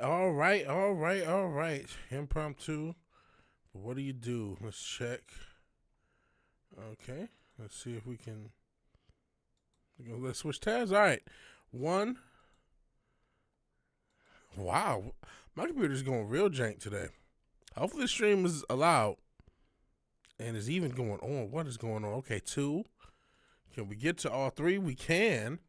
All right. Impromptu. But what do you do? Let's check. Okay. Let's see if we can. Let's switch tabs. All right. One. Wow. My computer's going real jank today. Hopefully the stream is allowed. And is even going on. What is going on? Okay, two. Can we get to all three? We can.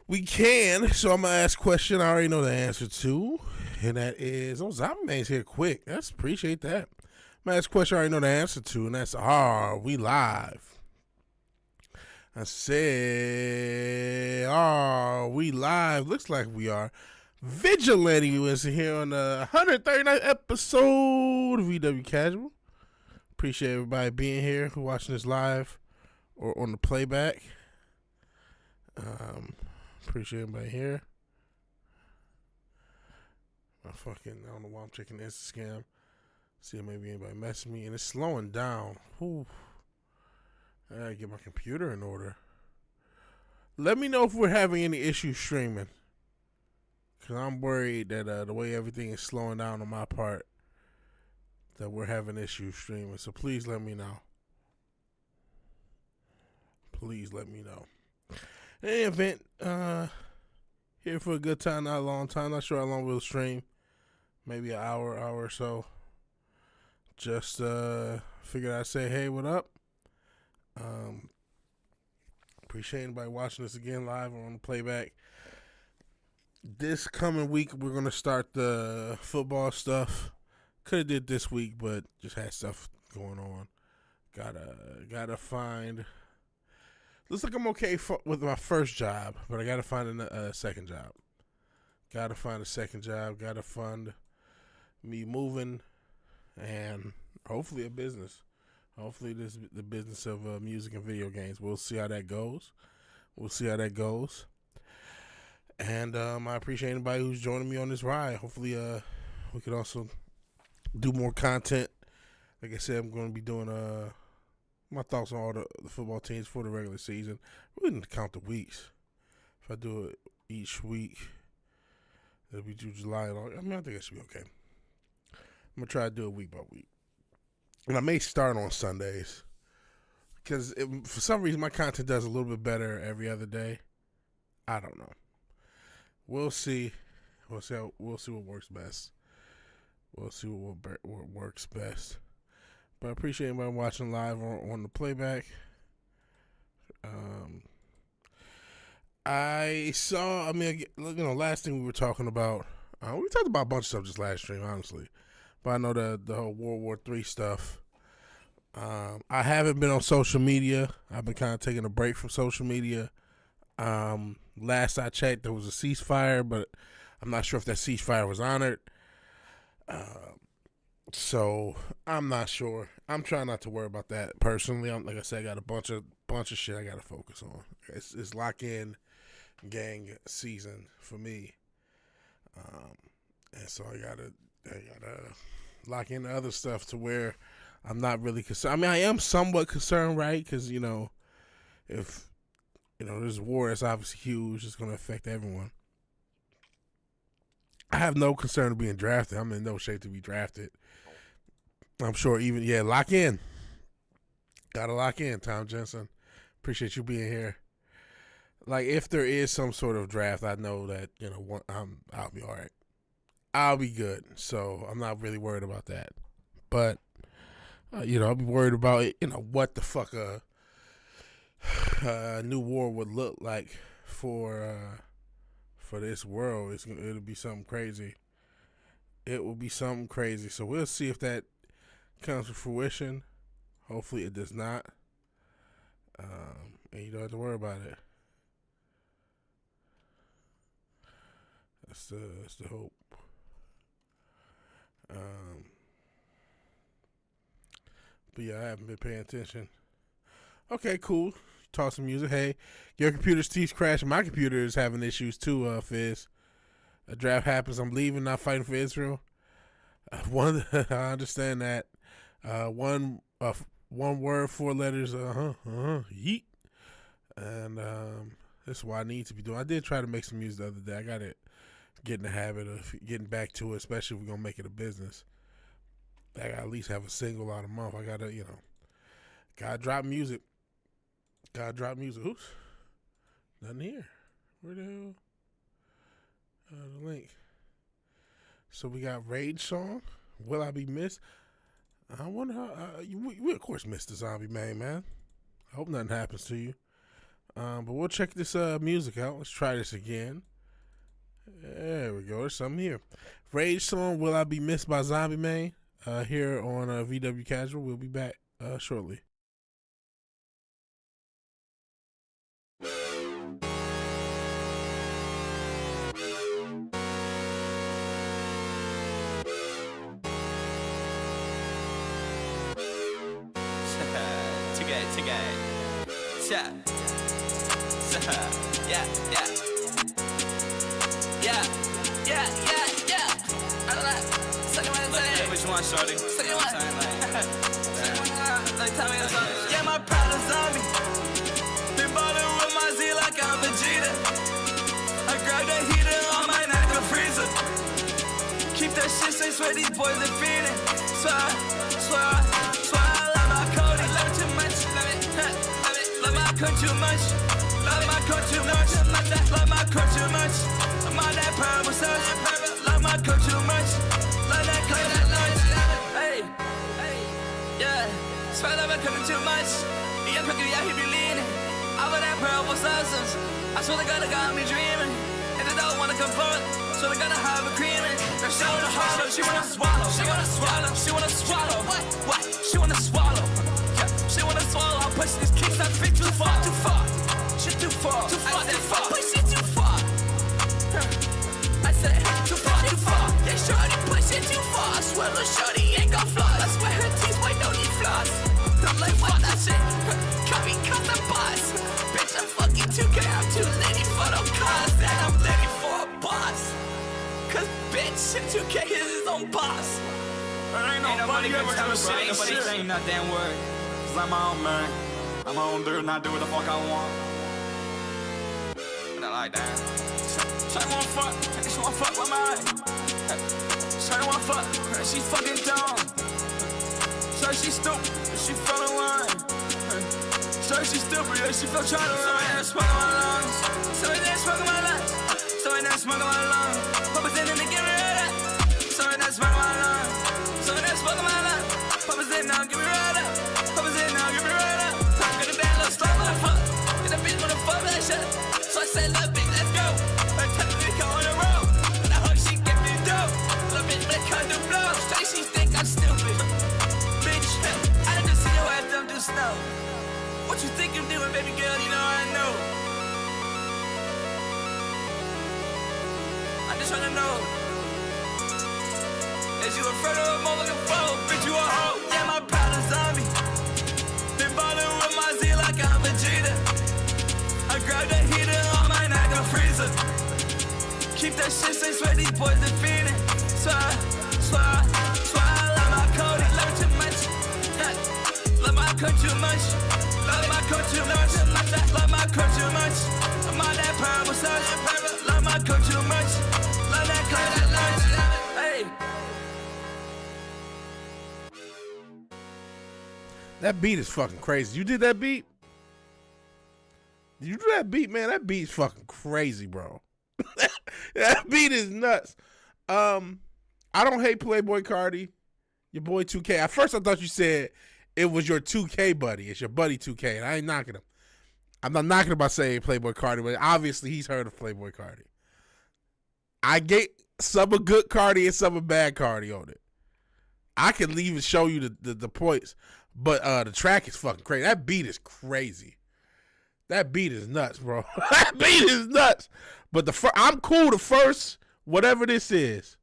So I'm going to ask a question I already know the answer to. And that is, Zombie Man's here quick. That's appreciate that. I'm going to ask a question I already know the answer to. And that's, are we live? I said, are we live? Looks like we are. VigilanteWilliamson here on the 139th episode of VW Casual. Appreciate everybody being here who watching this live or on the playback. Appreciate everybody here. I don't know why I'm checking Instagram. See if maybe anybody messing me. And it's slowing down. Whew. I gotta get my computer in order. Let me know if we're having any issues streaming. Because I'm worried that the way everything is slowing down on my part, that we're having issues streaming. So please let me know. Please let me know. In any event, here for a good time, not a long time. Not sure how long we'll stream. Maybe an hour or so. Just figured I'd say, hey, what up? Appreciate anybody watching this again live or on the playback. This coming week, we're going to start the football stuff. Could have did this week, but just had stuff going on. Gotta find... Looks like I'm okay with my first job, but I gotta find a second job. Gotta find a second job. Gotta fund me moving, and hopefully a business. Hopefully this the business of music and video games. We'll see how that goes. And I appreciate anybody who's joining me on this ride. Hopefully we could also do more content. Like I said, I'm going to be doing my thoughts on all the football teams for the regular season. We didn't count the weeks. If I do it each week, it'll be through July. I think that should be okay. I'm going to try to do it week by week. And I may start on Sundays. Because for some reason, my content does a little bit better every other day. I don't know. We'll see. We'll see what works best. We'll see what works best. But I appreciate everybody watching live on the playback. I saw, last thing we were talking about, we talked about a bunch of stuff just last stream, honestly. But I know the whole World War III stuff. I haven't been on social media. I've been kind of taking a break from social media. Last I checked, there was a ceasefire, but I'm not sure if that ceasefire was honored. So I'm not sure. I'm trying not to worry about that personally. Like I said, I got a bunch of shit I got to focus on. It's lock-in gang season for me, and so I gotta lock in the other stuff to where I'm not really concerned. I mean, I am somewhat concerned, right? Because if this war is obviously huge, it's going to affect everyone. I have no concern of being drafted. I'm in no shape to be drafted. I'm sure lock in. Gotta lock in, Tom Jensen. Appreciate you being here. Like, if there is some sort of draft, I know that, I'll be all right. I'll be good. So I'm not really worried about that. But, I'll be worried about, what the fuck a new war would look like for this world. It'll be something crazy. It will be something crazy. So we'll see if that comes to fruition. Hopefully it does not. And you don't have to worry about it. That's the hope. But yeah, I haven't been paying attention. Okay, cool. Talk some music. Hey, your computer's keeps crashing. My computer is having issues too, Fizz. A draft happens. I'm leaving, not fighting for Israel. I understand that. One word, 4 letters. Yeet. And this is what I need to be doing. I did try to make some music the other day. I got it get in the habit of getting back to it, especially if we're gonna make it a business. I gotta at least have a single out a month. I gotta, gotta drop music. Oops, nothing here. Where the hell? The link. So we got Rage song. Will I Be Missed? I wonder how. We of course missed the Zombie man. I hope nothing happens to you. But we'll check this music out. Let's try this again. There we go. There's something here. Rage song, Will I Be Missed by Zombie Man. Here on VW Casual. We'll be back shortly. Which one, shorty? Second one. Yeah, my proud zombie. Been ballin' with my Z like I'm Vegeta. I grab that heater on my neck, a freezer. Keep that shit safe, swear these boys are feeling. Swear I love my Cody. Love it too much, love it. Love my code too much. Love my code too much. Love my code too much. I'm on that purple sauce. Love my code too much. Love that code that lunch. Hey, yeah. Swear love my code too much. Yeah, cookie, yeah, he be leaning. Over that purple substance. I swear to God, it got me dreaming. And they don't wanna convert, so they gotta have a creaming. They're showing the hollow. She wanna swallow. She wanna swallow. She wanna swallow. What? She wanna swallow. Yeah, she wanna swallow. I'm pushing these kicks, I think too far. Too far. Shit too far. Too far. Too far. Push it too far. I said too far. Too far. Yeah, shorty push it too far. I swear, little shorty ain't got flaws. I swear her teeth white don't need flaws. I'm like, fuck that shit. Cut me, cut the boss. Bitch, I'm fucking 2K. I'm too litty for them cars. And I'm litty for a boss. Cause bitch, 2K is his own boss. Ain't nobody gonna tell me shit. Nobody saying that damn word. Cause I'm my own man. I'm my own dude and I do what the fuck I want. And I like that. She wanna fuck, she wanna fuck with mine. She wanna fuck, she fucking dumb. So she stupid, she fell in line. So she stupid, she fell trying to run. So I didn't smoke in my lungs. So I didn't smoke in my lungs. So I didn't smoke in my lungs. Papa's in and give me rid of that. So I didn't smoke in my lungs. So I didn't smoke in my lungs. Papa's in now, give me rid of that. Papa's in now, give me rid of that. Got a bad little slow motherfucker. Get a bitch wanna fuck that shit. So I said, little bitch, let's go. I tell me to go on the road. And I hope she give me dope. Little bitch, but cut the blow. Straight, she think I'm stupid. Bitch, I didn't see your ass don't do snow. What you think you're doing, baby girl? You know I know. I'm just trying to know. Is you afraid of a motherfucking foe? Bitch, you a hoe. Yeah, my proud zombie. Been ballin' with my Z like I'm Vegeta. I grab that heater on my neck, a freezer. Keep that shit safe, swear these boys are feeling. Swear I love my Cody. Love it too much. Love my code too much. Love my code too much. Love my code too much. I'm on that purple sauce. Love my code too much. Love that code that lunch. Hey. That beat is fucking crazy. You did that beat? Did you do that beat, man? That beat's fucking crazy, bro. That beat is nuts. I don't hate Playboy Cardi. Your boy 2K. At first I thought you said it was your 2K buddy. It's your buddy 2K. And I ain't knocking him. I'm not knocking him by saying Playboy Cardi, but obviously he's heard of Playboy Cardi. I get some of good Cardi and some of bad Cardi on it. I can leave and show you the points, but the track is fucking crazy. That beat is crazy. That beat is nuts, bro. That beat is nuts. But I'm cool the first, whatever this is.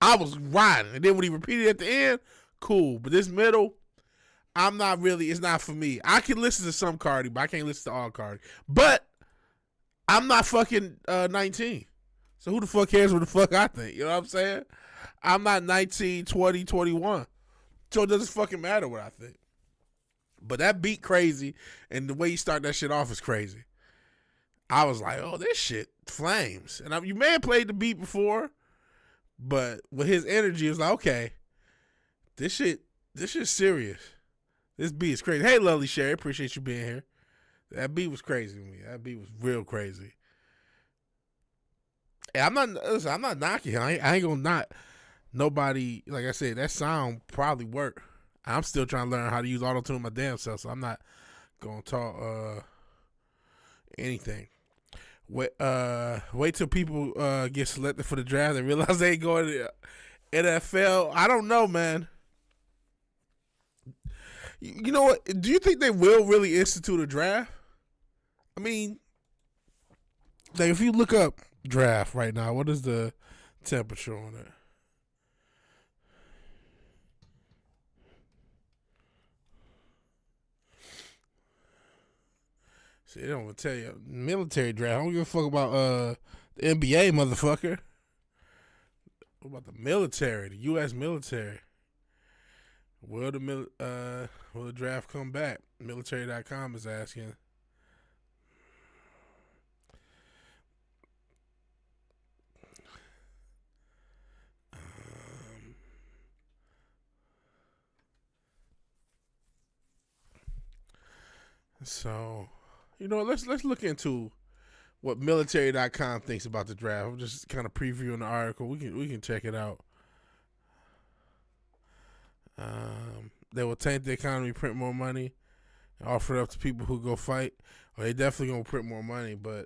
I was riding. And then when he repeated at the end, cool. But this middle, I'm not really, it's not for me. I can listen to some Cardi, but I can't listen to all Cardi. But I'm not fucking 19. So who the fuck cares what the fuck I think? You know what I'm saying? I'm not 19, 20, 21. So it doesn't fucking matter what I think. But that beat crazy, and the way you start that shit off is crazy. I was like, oh, this shit flames. And you may have played the beat before, but with his energy, it was like, okay, this shit's serious. This beat is crazy. Hey, lovely Sherry, appreciate you being here. That beat was crazy to me. That beat was real crazy. And I'm not knocking him. I ain't gonna knock nobody. Like I said, that sound probably worked. I'm still trying to learn how to use auto-tune my damn self, so I'm not gonna talk anything. Wait till people get selected for the draft and realize they ain't going to the NFL. I don't know, man. You know what? Do you think they will really institute a draft? I mean, like if you look up draft right now, what is the temperature on it? See, they don't even tell you. Military draft. I don't give a fuck about the NBA, motherfucker. What about the military, the U.S. military? Will the draft come back? Military.com is asking. So, you know, let's look into what military.com thinks about the draft. I'm just kind of previewing the article. We can check it out. They will taint the economy, print more money, and offer it up to people who go fight. Well, they definitely gonna print more money, but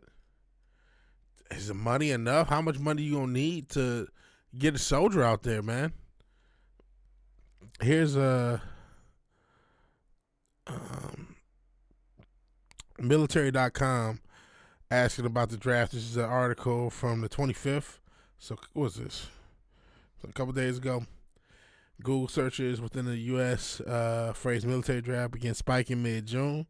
is the money enough? How much money you gonna need to get a soldier out there, man? Here's military.com asking about the draft. This is an article from the 25th. So what was this? So a couple days ago. Google searches within the U.S. Phrase military draft began spiking mid-June,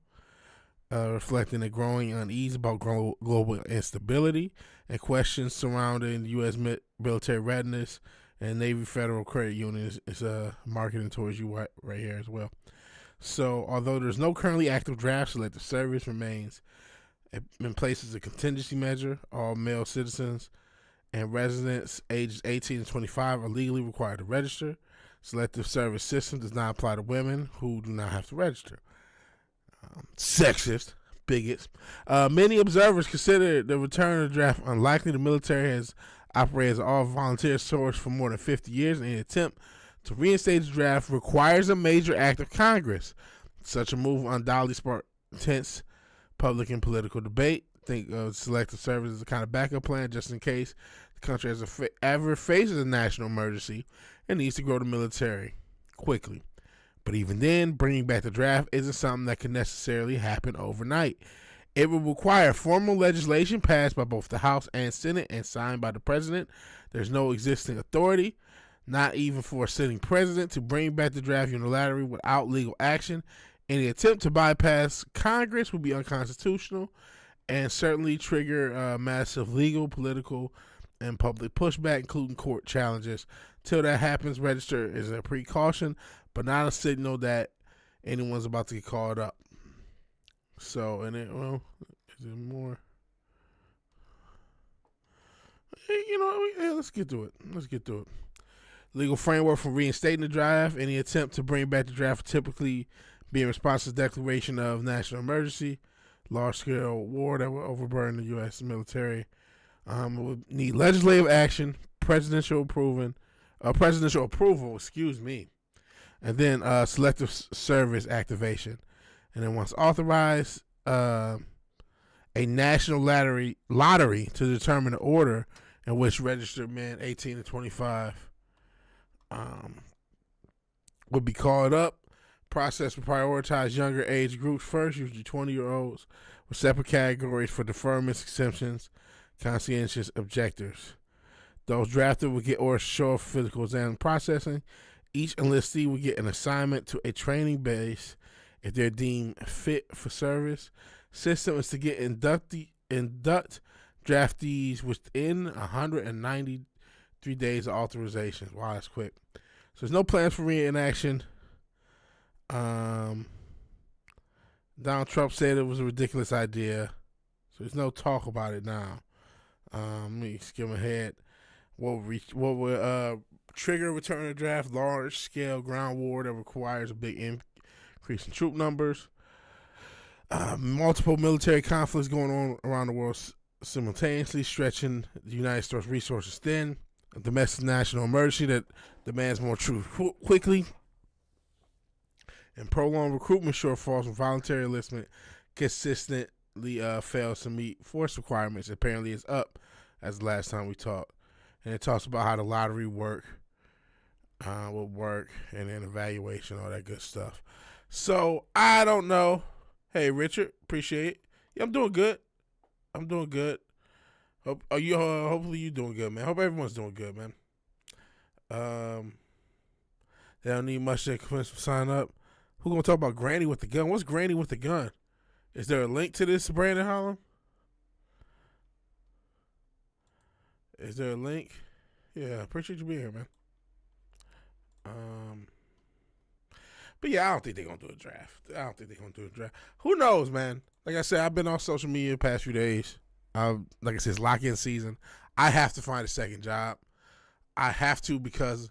reflecting a growing unease about global instability and questions surrounding the U.S. military readiness, and Navy Federal Credit Union is marketing towards you right here as well. So, although there's no currently active draft, selective service remains in place as a contingency measure. All male citizens and residents ages 18 to 25 are legally required to register. Selective service system does not apply to women who do not have to register. Sexist, bigots. Many observers consider the return of the draft unlikely. The military has operated as an all-volunteer source for more than 50 years, and an attempt to reinstate the draft requires a major act of Congress. Such a move undoubtedly sparked intense public and political debate. Think of selective service as a kind of backup plan just in case the country ever faces a national emergency and needs to grow the military quickly. But even then, bringing back the draft isn't something that can necessarily happen overnight. It will require formal legislation passed by both the House and Senate and signed by the president. There's no existing authority, not even for a sitting president, to bring back the draft unilaterally without legal action. Any attempt to bypass Congress would be unconstitutional and certainly trigger massive legal, political, and public pushback, including court challenges. Till that happens, register is a precaution, but not a signal that anyone's about to get called up. So, and it, well, is there more? You know, let's get to it. Legal framework for reinstating the draft. Any attempt to bring back the draft would typically be in response to the declaration of national emergency, large-scale war that will overburden the U.S. military. It would need legislative action, presidential approval, and then selective service activation. And then once authorized, a national lottery to determine the order in which registered men 18 to 25 would be called up. Process would prioritize younger age groups first, usually 20-year-olds, with separate categories for deferments, exemptions, conscientious objectors. Those drafted would get orders to show up for physical exam and processing. Each enlistee would get an assignment to a training base if they're deemed fit for service. System is to get induct draftees within 193 days of authorization. Wow, that's quick. So there's no plans for reenaction. Donald Trump said it was a ridiculous idea. So there's no talk about it now. Let me skim ahead. What will trigger return to draft? Large scale ground war that requires a big increase in troop numbers. Multiple military conflicts going on around the world simultaneously, stretching the United States resources thin. A domestic national emergency that demands more troops quickly. And prolonged recruitment shortfalls from voluntary enlistment consistently fails to meet force requirements. Apparently, it's up as the last time we talked. And it talks about how the lottery will work, and then evaluation, all that good stuff. So, I don't know. Hey, Richard, appreciate it. Yeah, I'm doing good. Hopefully you doing good, man. Hope everyone's doing good, man. They don't need much to sign up. Who gonna talk about Granny with the gun? What's Granny with the gun? Is there a link to this, Brandon Holland? Is there a link? Yeah, appreciate you being here, man. But yeah, I don't think they're gonna do a draft. Who knows, man? Like I said, I've been on social media the past few days. Like I said, it's lock-in season. I have to find a second job. I have to, because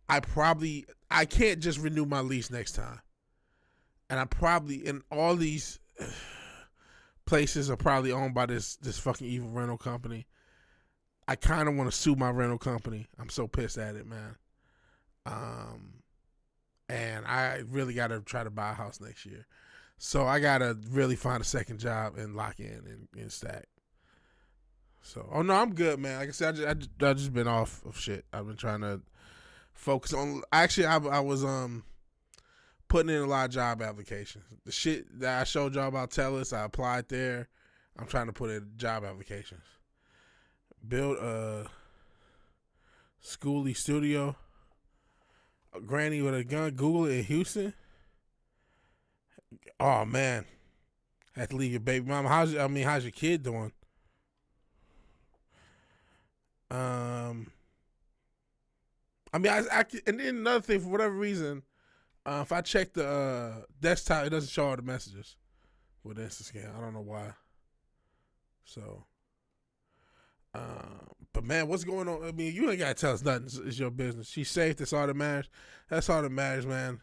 I can't just renew my lease next time. And and all these places are probably owned by this fucking evil rental company. I kind of want to sue my rental company. I'm so pissed at it, man. And I really got to try to buy a house next year. So I got to really find a second job and lock in and stack. So, oh no, I'm good, man. Like I said, I just been off of shit. I've been trying to focus on, actually, I was putting in a lot of job applications. The shit that I showed y'all about Telus, I applied there. I'm trying to put in job applications. Build a schooly studio. A Granny with a gun. Google it in Houston. Oh man, had to leave your baby mama. How's your kid doing? And then another thing, for whatever reason, if I check the desktop, it doesn't show all the messages with Instascan. I don't know why. So, but man, what's going on? I mean, you ain't gotta tell us nothing. It's your business. She's safe. That's all that matters. That's all that matters, man.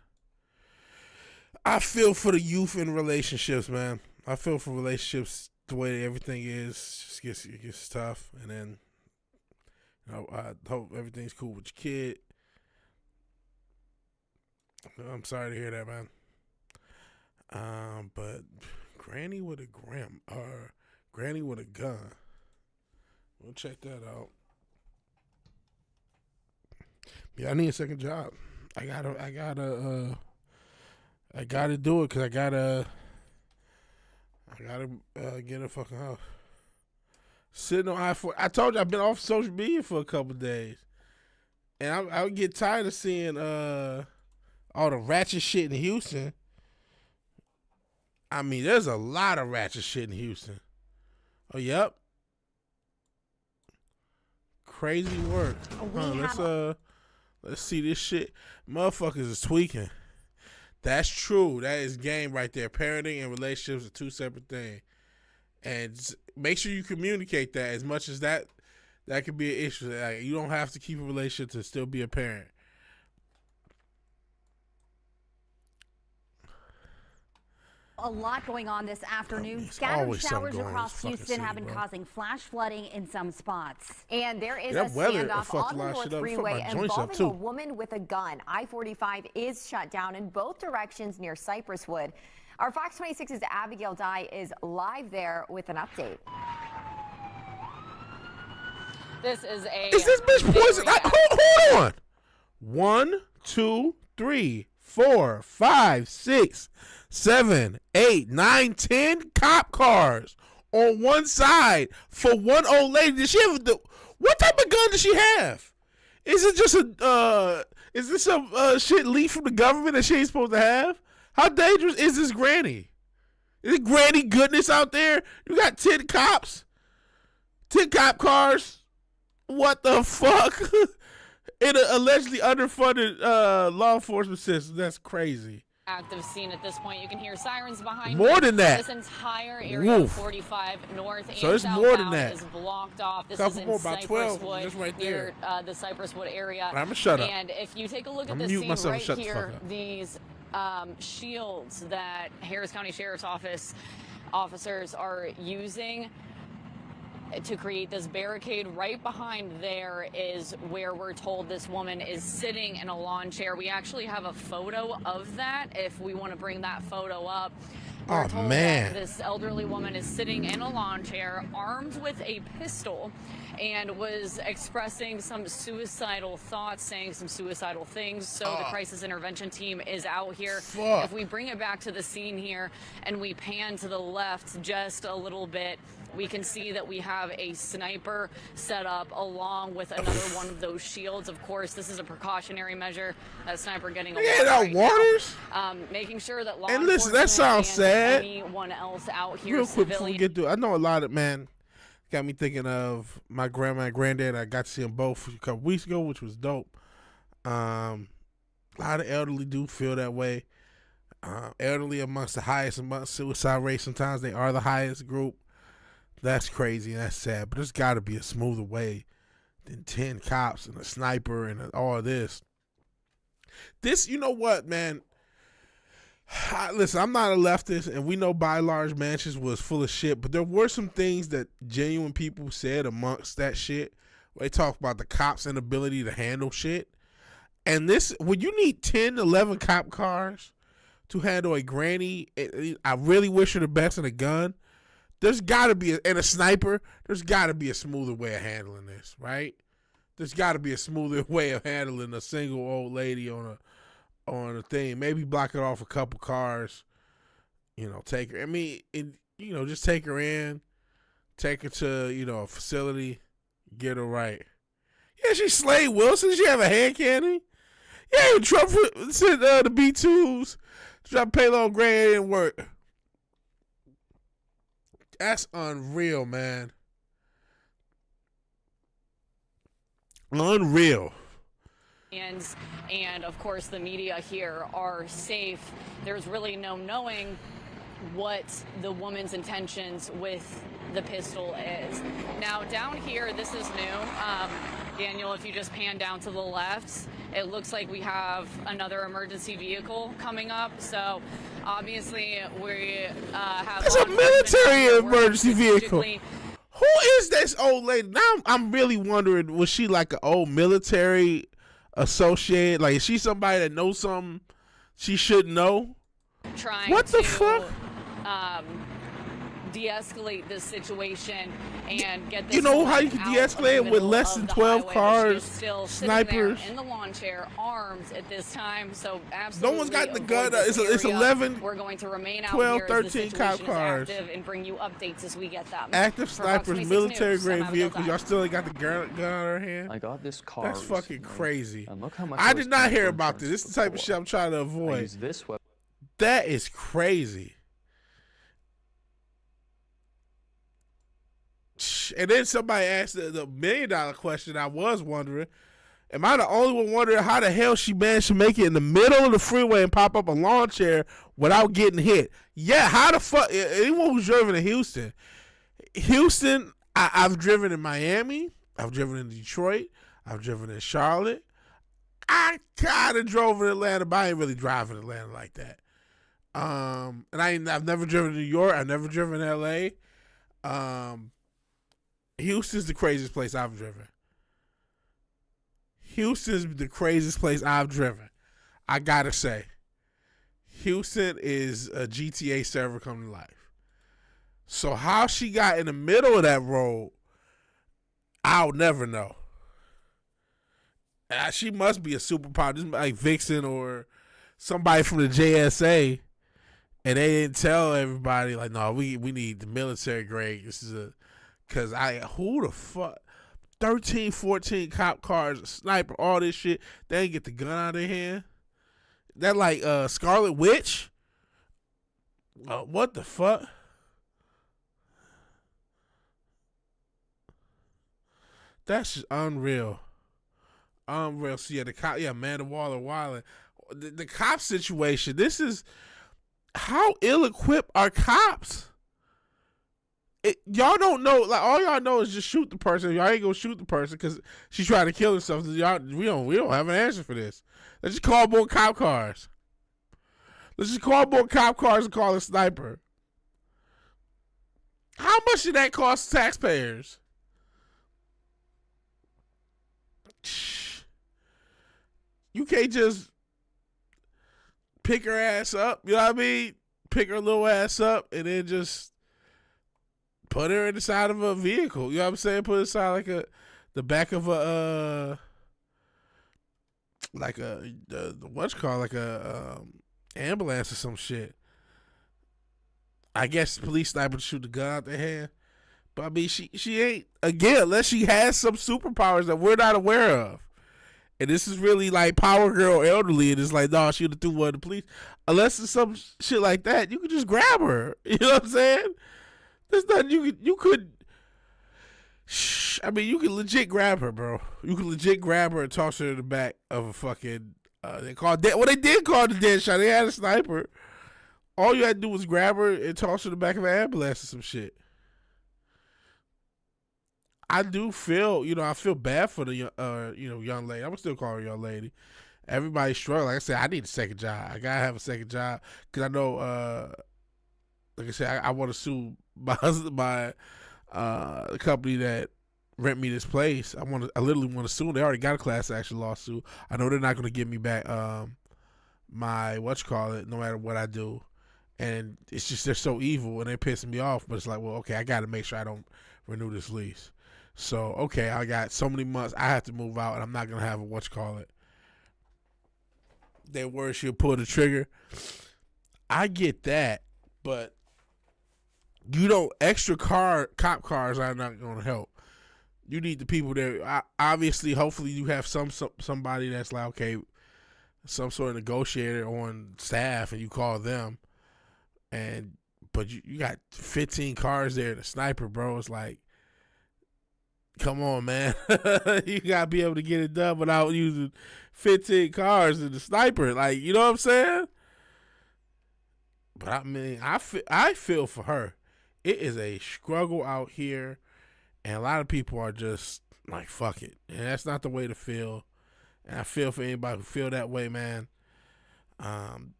I feel for the youth in relationships, man. I feel for relationships the way everything is. Just gets tough, and then I hope everything's cool with your kid. I'm sorry to hear that, man. But Granny with a Granny with a gun. We'll check that out. Yeah, I need a second job. I gotta do it, because I gotta get a fucking house. Sitting on I-4. I told you I've been off social media for a couple of days, and I would get tired of seeing all the ratchet shit in Houston. I mean, there's a lot of ratchet shit in Houston. Oh, yep. Crazy work. Let's see this shit. Motherfuckers is tweaking. That's true. That is game right there. Parenting and relationships are two separate things. And make sure you communicate that, as much as that could be an issue. Like, you don't have to keep a relationship to still be a parent. A lot going on this afternoon. Scattered showers across Houston have been causing flash flooding in some spots. And there is a standoff on the North Freeway involving a woman with a gun. I-45 is shut down in both directions near Cypresswood. Our Fox 26's Abigail Dye is live there with an update. This is this bitch poison? Hold on. 1, 2, 3, 4, 5, 6, 7, 8, 9, 10 cop cars on one side for one old lady. Did she have what type of gun does she have? Is it just is this some shit leaked from the government that she ain't supposed to have? How dangerous is this Granny? Is it Granny goodness out there? You got 10 cops, 10 cop cars. What the fuck? In an allegedly underfunded law enforcement system. That's crazy. active scene at this point. You can hear sirens behind more me. Than that. This entire area of 45 north and it's more than southbound that. Is blocked off. This Couple is in more, about 12, Cypresswood, just right there. near the Cypresswood area. I'm gonna shut up. And if you take a look at I'm this mute scene myself, right shut the here, fuck up. these shields that Harris County Sheriff's Office officers are using to create this barricade. Right behind there is where we're told this woman is sitting in a lawn chair. We actually have a photo of that if we want to bring that photo up. We're told that this elderly woman is sitting in a lawn chair, armed with a pistol, and was expressing some suicidal thoughts, saying some suicidal things. So the crisis intervention team is out here. If we bring it back to the scene here and we pan to the left just a little bit, we can see that we have a sniper set up along with another one of those shields. Of course, this is a precautionary measure. That sniper getting away making sure that law and listen, that sounds sad. Anyone else out here, real quick before we get to, I know a lot of got me thinking of my grandma and granddad. I got to see them both a couple weeks ago, which was dope. A lot of elderly do feel that way. Elderly amongst the highest amongst suicide rates. Sometimes they are the highest group. That's crazy and that's sad, but there's got to be a smoother way than 10 cops and a sniper and all of this. This, you know what, man? Listen, I'm not a leftist, and we know by and large Mansions was full of shit, but there were some things that genuine people said amongst that shit. They talk about the cops' inability to handle shit. And this, when you need 10, 11 cop cars to handle a granny, I really wish her the best in a gun. There's got to be, and a sniper, there's got to be a smoother way of handling this, right? There's got to be a smoother way of handling a single old lady on a thing. Maybe block it off a couple cars, take her. I mean, just take her in, take her to, a facility, get her right. Yeah, she slayed Wilson. She have a hand cannon. Yeah, Trump sent the B2s to try to pay little grand and work. That's unreal, man. Unreal. And of course the media here are safe. There's really no knowing what the woman's intentions with the pistol is. Now down here, this is new. Daniel, if you just pan down to the left, it looks like we have another emergency vehicle coming up. So obviously we have... It's a military emergency vehicle. Who is this old lady? Now I'm really wondering, was she like an old military associate? Like, is she somebody that knows something she should know? What the fuck? De-escalate this situation and get this. You know how you can de-escalate with less than 12 cars, snipers in the lawn chair, armed at this time. So absolutely, no one's got the gun. It's 11. We're going to remain 12, out 13 cop cars and bring you updates as we get them. Active snipers, military grade vehicles. Y'all still ain't got the gun on our hand. I got this car. That's fucking crazy. And look how much I did not hear about this. This is the type of shit I'm trying to avoid. That is crazy. And then somebody asked the $1 million question. I was wondering, am I the only one wondering how the hell she managed to make it in the middle of the freeway and pop up a lawn chair without getting hit? Yeah, how the fuck? Anyone who's driven in Houston, I've driven in Miami, I've driven in Detroit, I've driven in Charlotte. I kind of drove in Atlanta, but I ain't really driving Atlanta like that. And I've never driven to New York. I've never driven to LA. Houston's the craziest place I've driven. Houston's the craziest place I've driven. I gotta say, Houston is a GTA server come to life. So how she got in the middle of that road, I'll never know. She must be a superpower, just like Vixen or somebody from the JSA, and they didn't tell everybody, like, no, we need the military grade. This is because who the fuck? 13, 14 cop cars, a sniper, all this shit. They ain't get the gun out of their hand. That like Scarlet Witch? What the fuck? That's just unreal. Unreal. So yeah, the cop, Amanda Waller Wiley. the cop situation. This is how ill-equipped are cops. Y'all don't know. Like, all y'all know is just shoot the person. Y'all ain't gonna shoot the person because she's trying to kill herself. We don't have an answer for this. Let's just call more cop cars. Let's just call more cop cars and call a sniper. How much did that cost taxpayers? You can't just pick her ass up. You know what I mean? Pick her little ass up and then just put her in the side of a vehicle. You know what I'm saying? Put her inside like the back of a ambulance or some shit. I guess the police sniper shoot the gun out their hand. But I mean, she ain't, again, unless she has some superpowers that we're not aware of. And this is really like Power Girl elderly, and it's like, no, she would have threw one of the police. Unless it's some shit like that, you could just grab her. You know what I'm saying? There's nothing you could. I mean, you can legit grab her, bro. You can legit grab her and toss her in the back of a fucking. They did call the dead shot. They had a sniper. All you had to do was grab her and toss her in the back of an ambulance or some shit. I do feel, I feel bad for the, young lady. I'm gonna still call her young lady. Everybody's struggling. Like I said, I need a second job. I gotta have a second job because I know, like I said, I want to sue my company that rent me this place. I literally want to sue. They already got a class action lawsuit. I know they're not gonna give me back my no matter what I do, and it's just they're so evil and they're pissing me off. But it's like, well, okay, I got to make sure I don't renew this lease. So, okay, I got so many months. I have to move out, and I'm not going to have a They worry she'll pull the trigger. I get that, but extra cop cars are not going to help. You need the people there. Obviously, hopefully you have somebody that's like, okay, some sort of negotiator on staff, and you call them. But you got 15 cars there and a sniper, bro. It's like, come on, man. You got to be able to get it done without using 15 cars and the sniper. Like, you know what I'm saying? But, I mean, I feel for her. It is a struggle out here, and a lot of people are just like, fuck it. And that's not the way to feel. And I feel for anybody who feel that way, man.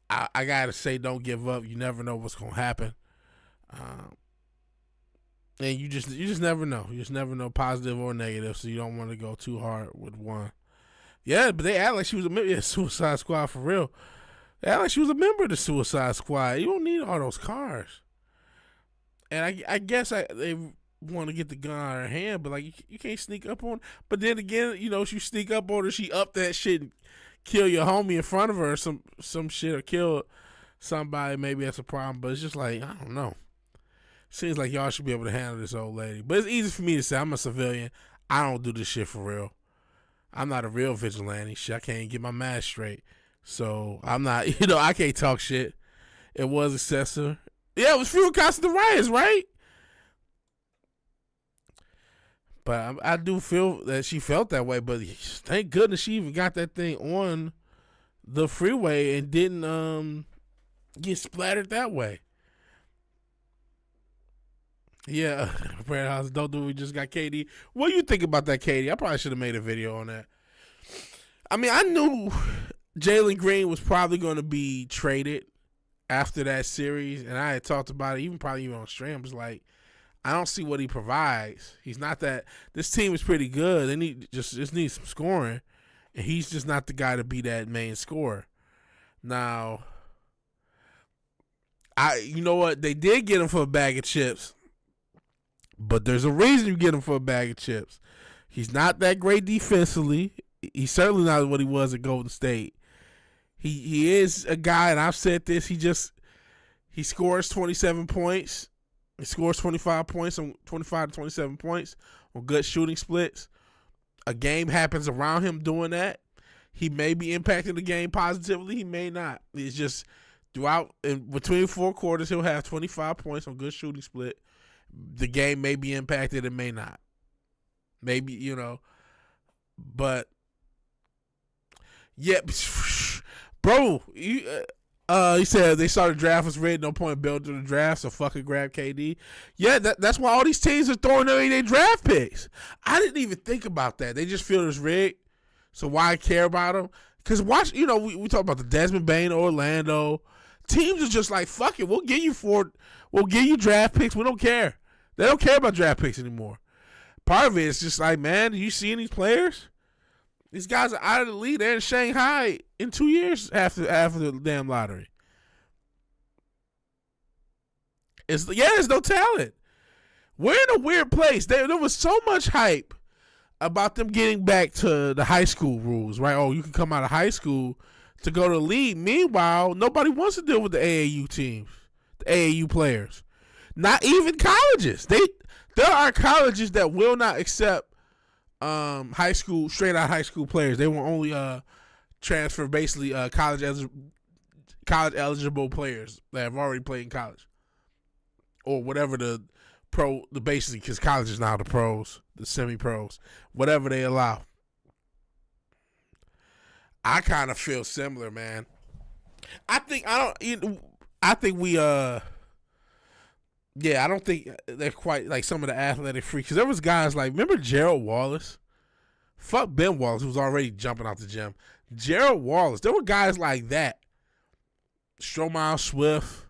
I got to say, don't give up. You never know what's going to happen. And you just never know. You just never know, positive or negative, so you don't want to go too hard with one. Yeah, but they act like she was a member of the Suicide Squad for real. They act like she was a member of the Suicide Squad. You don't need all those cars. And I guess they want to get the gun out of her hand, but like you can't sneak up on. But then again, she sneak up on her, she up that shit and kill your homie in front of her or some shit, or kill somebody. Maybe that's a problem, but it's just like, I don't know. Seems like y'all should be able to handle this old lady. But it's easy for me to say. I'm a civilian. I don't do this shit for real. I'm not a real vigilante. Shit, I can't get my mask straight. So I'm not, I can't talk shit. It was excessive. Yeah, it was fewer cops of the riots, right? But I do feel that she felt that way. But thank goodness she even got that thing on the freeway and didn't get splattered that way. Yeah, Brad House, don't do it. We just got KD. What do you think about that, KD? I probably should have made a video on that. I mean, I knew Jalen Green was probably going to be traded after that series, and I had talked about it, probably even on stream. I was like, I don't see what he provides. He's not that. This team is pretty good. They need just need some scoring, and he's just not the guy to be that main scorer. Now, you know what? They did get him for a bag of chips. But there's a reason you get him for a bag of chips. He's not that great defensively. He's certainly not what he was at Golden State. He is a guy, and I've said this, he scores 27 points. He scores 25 points on 25 to 27 points on good shooting splits. A game happens around him doing that. He may be impacting the game positively. He may not. It's just throughout, in between four quarters, he'll have 25 points on good shooting split. The game may be impacted, it may not. Maybe, but yeah, Bro, he said they started draft was rigged, no point building the draft, so fucking grab KD. Yeah, that's why all these teams are throwing away their draft picks. I didn't even think about that. They just feel it's rigged, so why care about them? Because watch, we talk about the Desmond Bain, Orlando. Teams are just like, fuck it, we'll give you draft picks. We don't care. They don't care about draft picks anymore. Part of it is just like, man, do you see these players? These guys are out of the league. They're in Shanghai in 2 years after the damn lottery. There's no talent. We're in a weird place. There was so much hype about them getting back to the high school rules, right? Oh, you can come out of high school to go to the league. Meanwhile, nobody wants to deal with the AAU teams, the AAU players. Not even colleges. There are colleges that will not accept high school, straight out high school players. They will only transfer basically college eligible players that have already played in college, or whatever the basically, because college is now the pros, the semi-pros, whatever they allow. I kind of feel similar, man. I don't think they're quite like some of the athletic freaks. Because there was guys like, remember Gerald Wallace? Fuck Ben Wallace, who was already jumping out the gym. Gerald Wallace. There were guys like that. Stromile Swift,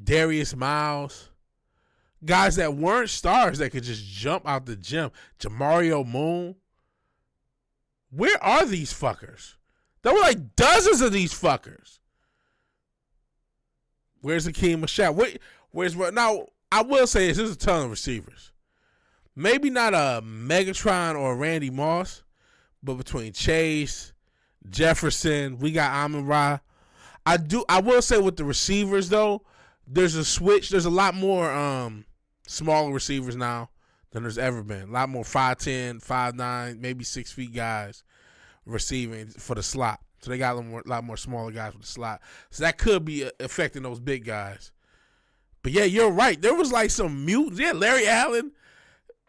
Darius Miles. Guys that weren't stars that could just jump out the gym. Jamario Moon. Where are these fuckers? There were like dozens of these fuckers. Where's Hakeem Mashad? Now, I will say this, there's a ton of receivers. Maybe not a Megatron or a Randy Moss, but between Chase, Jefferson, we got Amon-Ra. I will say with the receivers, though, there's a switch. There's a lot more smaller receivers now than there's ever been. A lot more 5'10", 5'9", maybe 6 feet guys receiving for the slot. So they got a lot more smaller guys with the slot. So that could be affecting those big guys. But yeah, you're right. There was like some mutants. Yeah, Larry Allen,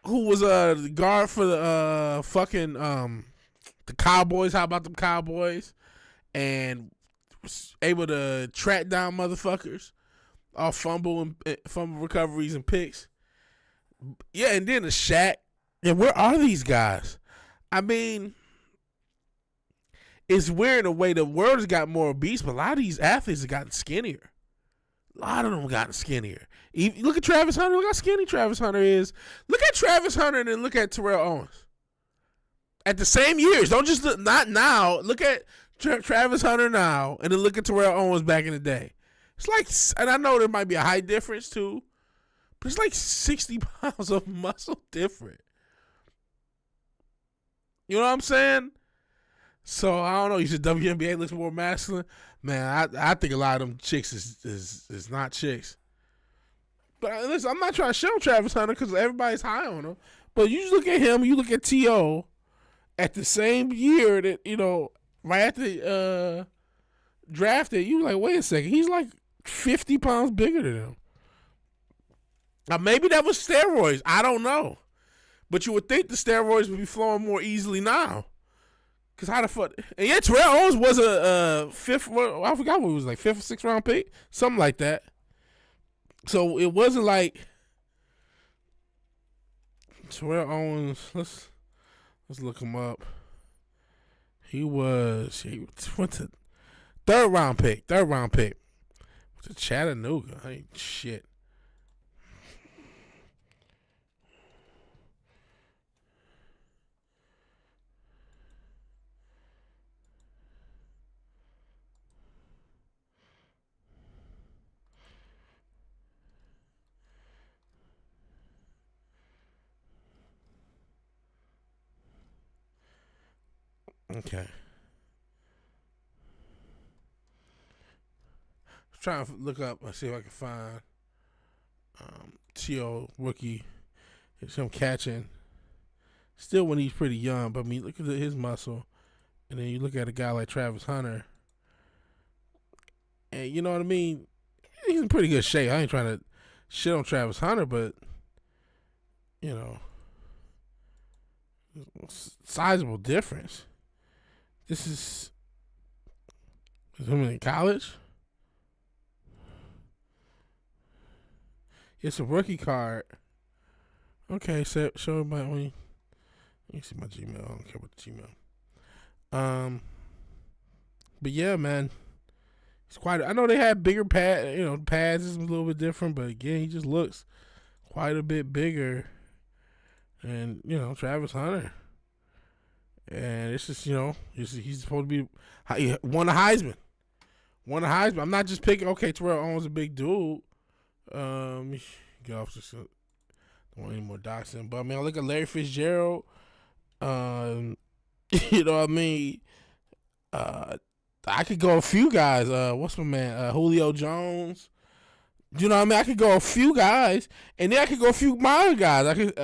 who was the guard for the the Cowboys. How about them Cowboys? And was able to track down motherfuckers, all fumble recoveries and picks. Yeah, and then the Shaq. And where are these guys? I mean, it's weird in a way. The world has got more obese, but a lot of these athletes have gotten skinnier. A lot of them have gotten skinnier. Look at Travis Hunter. Look how skinny Travis Hunter is. Look at Travis Hunter and then look at Terrell Owens. At the same years. Don't just look, not now. Look at Travis Hunter now and then look at Terrell Owens back in the day. It's like, and I know there might be a height difference too, but it's like 60 pounds of muscle different. You know what I'm saying? So, I don't know. You said WNBA looks more masculine. Man, I think a lot of them chicks is not chicks. But listen, I'm not trying to show Travis Hunter because everybody's high on him. But you just look at him, you look at T.O. at the same year that, right after the drafted, you like, wait a second. He's like 50 pounds bigger than him. Now, maybe that was steroids. I don't know. But you would think the steroids would be flowing more easily now. Because how the fuck? And yeah, Terrell Owens was a fifth, I forgot what it was, like 5th or 6th round pick. Something like that. So it wasn't like Terrell Owens. Let's look him up. He went to 3rd round pick. To Chattanooga. Hey, shit. Okay. I'm trying to look up and see if I can find T.O. rookie. It's him catching. Still when he's pretty young, but I mean, look at his muscle. And then you look at a guy like Travis Hunter. And you know what I mean? He's in pretty good shape. I ain't trying to shit on Travis Hunter, but, sizable difference. This Is him in college? It's a rookie card. Okay, so show everybody. Let me see my Gmail. I don't care about the Gmail. But yeah, man, it's quite. I know they had bigger pads. You know, pads is a little bit different, but again, he just looks quite a bit bigger. And Travis Hunter. And it's just he's supposed to be. He won a Heisman. I'm not just picking. Okay, Terrell Owens a big dude. Get off this. Don't want any more doxing. But I mean, I look at Larry Fitzgerald. You know what I mean? I could go a few guys. What's my man? Julio Jones. You know what I mean? I could go a few guys, and then I could go a few modern guys. I could,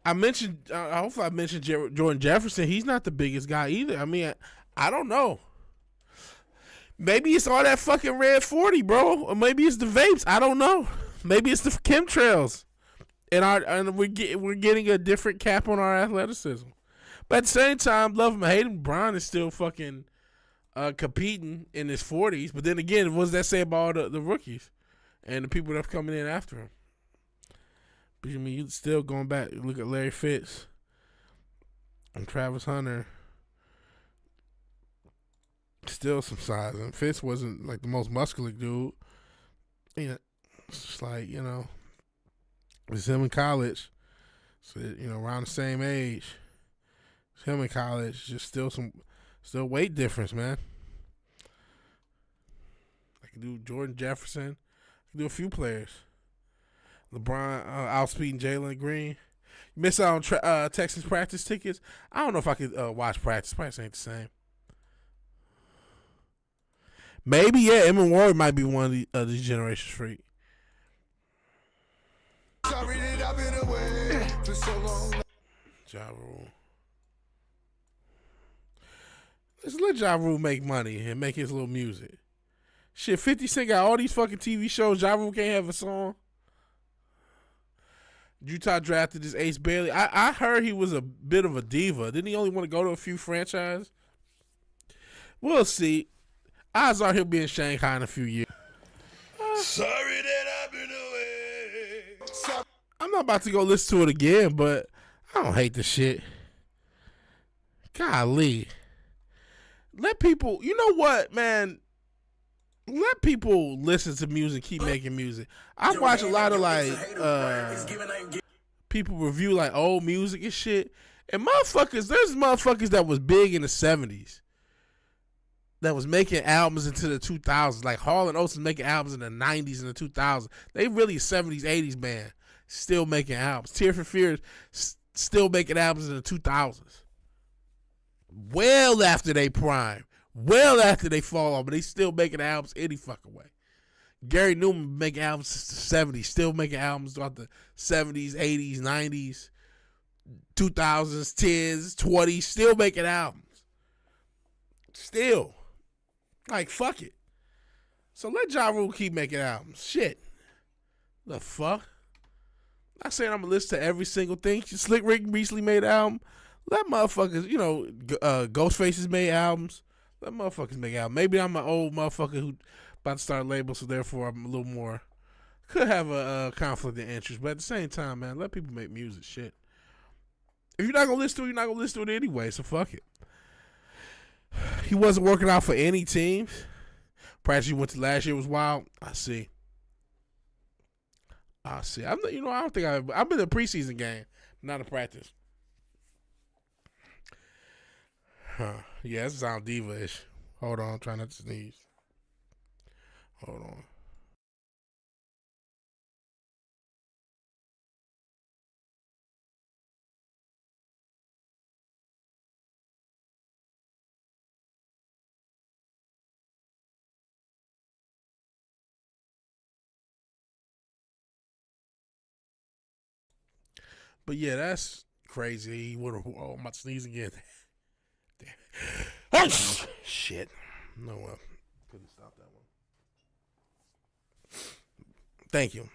I mentioned. Hopefully, I mentioned Jordan Jefferson. He's not the biggest guy either. I mean, I don't know. Maybe it's all that fucking red 40, bro. Or maybe it's the vapes. I don't know. Maybe it's the chemtrails, and we're getting a different cap on our athleticism. But at the same time, love him or hate him, Brian is still fucking competing in his 40s. But then again, what does that say about all the rookies and the people that's coming in after him? But I mean, you still going back, look at Larry Fitz and Travis Hunter. Still some size. And Fitz wasn't like the most muscular dude. It's just like, it's him in college. So, around the same age. It's him in college. Just still weight difference, man. I can do Jordan Jefferson. I can do a few players. LeBron outspeeding Jalen Green. You miss out on Texas practice tickets. I don't know if I could watch practice. Practice ain't the same. Maybe, yeah, Emmett Ward might be one of these generations freak. Sorry that I've been away for so long. Ja Rule. Let's let Ja Rule make money and make his little music. Shit, 50 Cent got all these fucking TV shows. Ja Rule can't have a song. Utah drafted this Ace Bailey. I heard he was a bit of a diva. Didn't he only want to go to a few franchises? We'll see. Odds are he'll be in Shanghai in a few years. Sorry that I've been away. I'm not about to go listen to it again, but I don't hate the shit. Golly. Let people, you know what, man? Let people listen to music, keep making music. I watch a lot of people review like old music and shit. And there's motherfuckers that was big in the 70s. That was making albums into the 2000s. Like Hall & Oates was making albums in the 90s and the 2000s. They really 70s, 80s band. Still making albums. Tear for Fears still making albums in the 2000s. Well after they prime. Well after they fall off. But they still making albums any fucking way. Gary Newman making albums since the 70s. Still making albums throughout the 70s, 80s, 90s, 2000s, 10s, 20s. Still making albums. Still. Like, fuck it. So let Ja Rule keep making albums. Shit. The fuck? Not saying I'm going to listen to every single thing. Slick Rick recently made an album. Let motherfuckers, Ghostface's made albums. Let motherfuckers make albums. Maybe I'm an old motherfucker who about to start a label, so therefore I'm a little more, could have a conflict of interest. But at the same time, man, let people make music. Shit. If you're not going to listen to it, you're not going to listen to it anyway, so fuck it. He wasn't working out for any teams. Practice you went to last year was wild. I see. I don't think I've been in a preseason game, not a practice. Huh. Yeah, that sounds diva-ish. Hold on, I'm trying not to sneeze. Hold on. But yeah, that's crazy. He would have. Oh, I'm about to sneeze again. Damn. Shit. No, couldn't stop that one. Thank you.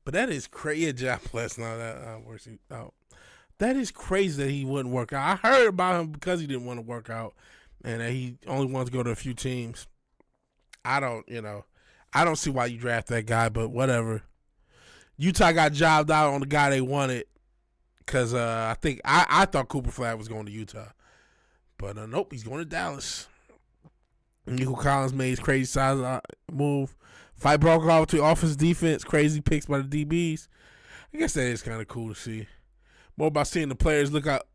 But that is crazy. Job bless. Now that works out. That is crazy that he wouldn't work out. I heard about him because he didn't want to work out, and that he only wants to go to a few teams. I don't see why you draft that guy, but whatever. Utah got jobbed out on the guy they wanted because I thought Cooper Flag was going to Utah, but nope, he's going to Dallas. Nico Collins made his crazy size move. Fight broke off to offense defense. Crazy picks by the DBs. I guess that is kind of cool to see. More about seeing the players look up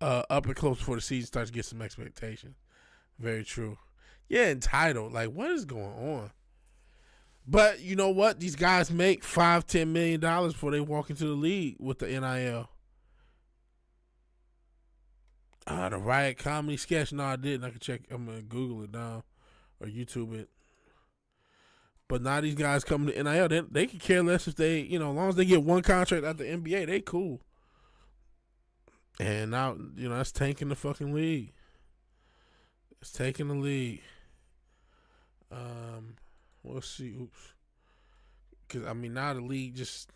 and close before the season starts to get some expectations. Very true. Yeah, entitled. Like, what is going on? But you know what? These guys make $5-10 million before they walk into the league with the NIL. The Riot comedy sketch. No, I didn't. I can check. I'm gonna Google it now or YouTube it. But now these guys coming to NIL, they can care less if they, as long as they get one contract out the NBA, they cool. And now, that's tanking the fucking league. It's taking the league. We'll see. Oops. Because, now the league just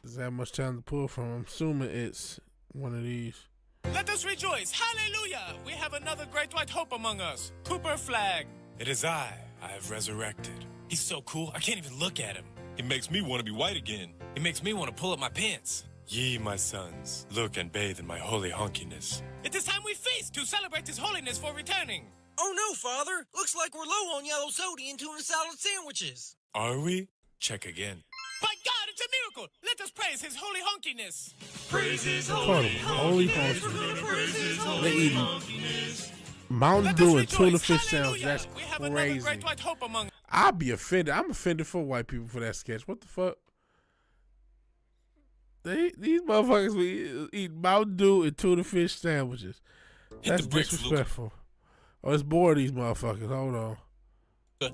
doesn't have much time to pull from. I'm assuming it's one of these. Let us rejoice. Hallelujah. We have another great white hope among us. Cooper Flag. It is I have resurrected. He's so cool, I can't even look at him. He makes me want to be white again. He makes me want to pull up my pants. Ye, my sons, look and bathe in my holy honkiness. It is time we feast to celebrate his holiness for returning. Oh no, Father. Looks like we're low on yellow soda and tuna salad sandwiches. Are we? Check again. By God, it's a miracle! Let us praise his holy honkiness. Praise his holy honkiness. Praise his holy honkiness. Mountain Dew and tuna fish sandwich. That's crazy. I'll be offended. I'm offended for white people for that sketch. What the fuck? These motherfuckers be eating Mountain Dew and tuna fish sandwiches. That's disrespectful. Oh, it's bored, these motherfuckers. Hold on.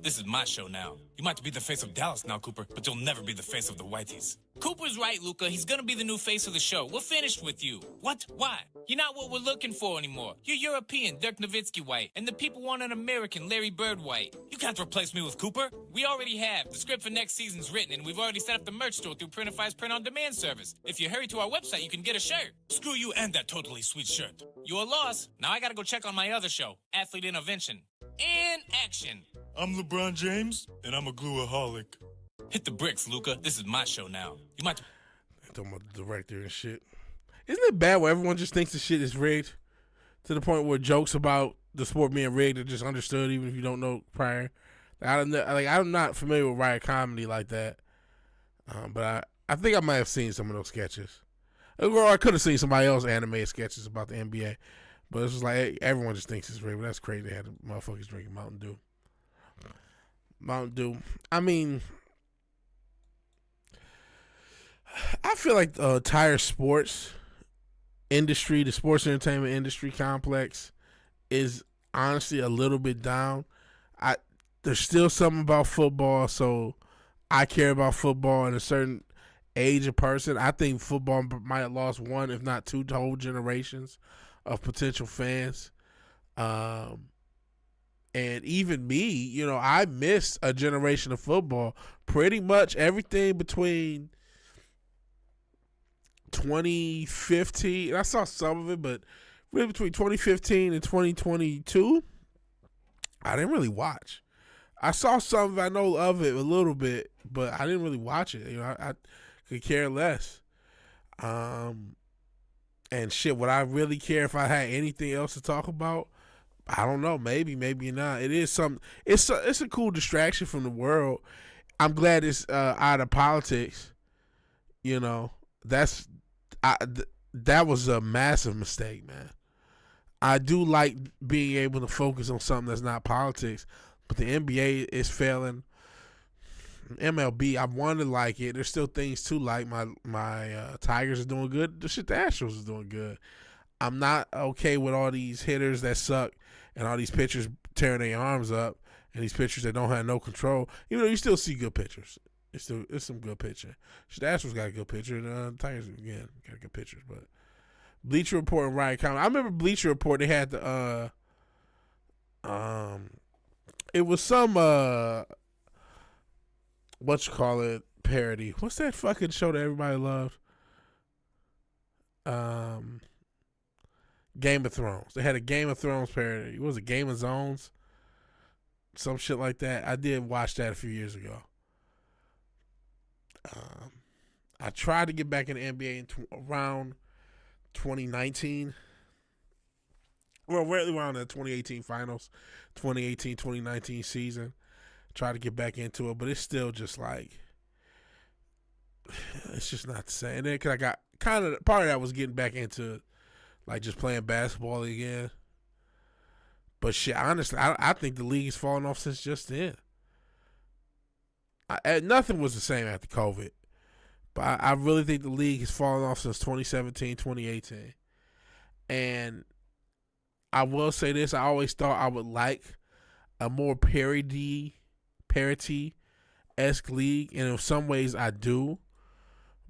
This is my show now. You might be the face of Dallas now, Cooper, but you'll never be the face of the Whiteys. Cooper's right, Luca. He's gonna be the new face of the show. We're finished with you. What? Why? You're not what we're looking for anymore. You're European, Dirk Nowitzki white, and the people want an American, Larry Bird white. You can't replace me with Cooper. We already have. The script for next season's written, and we've already set up the merch store through Printify's print-on-demand service. If you hurry to our website, you can get a shirt. Screw you and that totally sweet shirt. You're a loss. Now I gotta go check on my other show, Athlete Intervention. And action. I'm LeBron James, and I'm a gluaholic. Hit the bricks, Luca. This is my show now. You might... Talking about the director and shit. Isn't it bad where everyone just thinks the shit is rigged? To the point where jokes about the sport being rigged are just understood even if you don't know prior. I'm not familiar with riot comedy like that. But I think I might have seen some of those sketches. Or I could have seen somebody else animated sketches about the NBA. But it's just like everyone just thinks it's rigged. But that's crazy. They had the motherfuckers drinking Mountain Dew. I feel like the entire sports industry, the sports entertainment industry complex is honestly a little bit down. There's still something about football, so I care about football in a certain age of person. I think football might have lost one, if not two, whole generations of potential fans. And even me, I missed a generation of football. Pretty much everything between 2015, I saw some of it, but really between 2015 and 2022, I didn't really watch. I saw some of it, I know of it a little bit, but I didn't really watch it. I could care less. And shit, would I really care if I had anything else to talk about? I don't know. Maybe not. It is something. It's a cool distraction from the world. I'm glad it's out of politics. That was a massive mistake, man. I do like being able to focus on something that's not politics, but the NBA is failing. MLB, I want to like it. There's still things to like. My Tigers are doing good. The Astros is doing good. I'm not okay with all these hitters that suck and all these pitchers tearing their arms up and these pitchers that don't have no control. You still see good pitchers. It's some good pitching. The Astros got a good pitcher, and the Tigers again got good pitchers. But Bleacher Report and Riot Comedy. I remember Bleacher Report. They had the it was some parody. What's that fucking show that everybody loved? Game of Thrones. They had a Game of Thrones parody. What was it, Game of Zones? Some shit like that. I did watch that a few years ago. I tried to get back in the NBA around 2019. Well, really around the 2018 finals, 2018-2019 season. Tried to get back into it, but it's still just like, it's just not the same. And then cause I got kind of, part of that was getting back into like just playing basketball again. But shit, honestly, I think the league has fallen off since just then. Nothing was the same after COVID. But I really think the league has fallen off since 2017, 2018. And I will say this, I always thought I would like a more parity-esque league. And in some ways I do.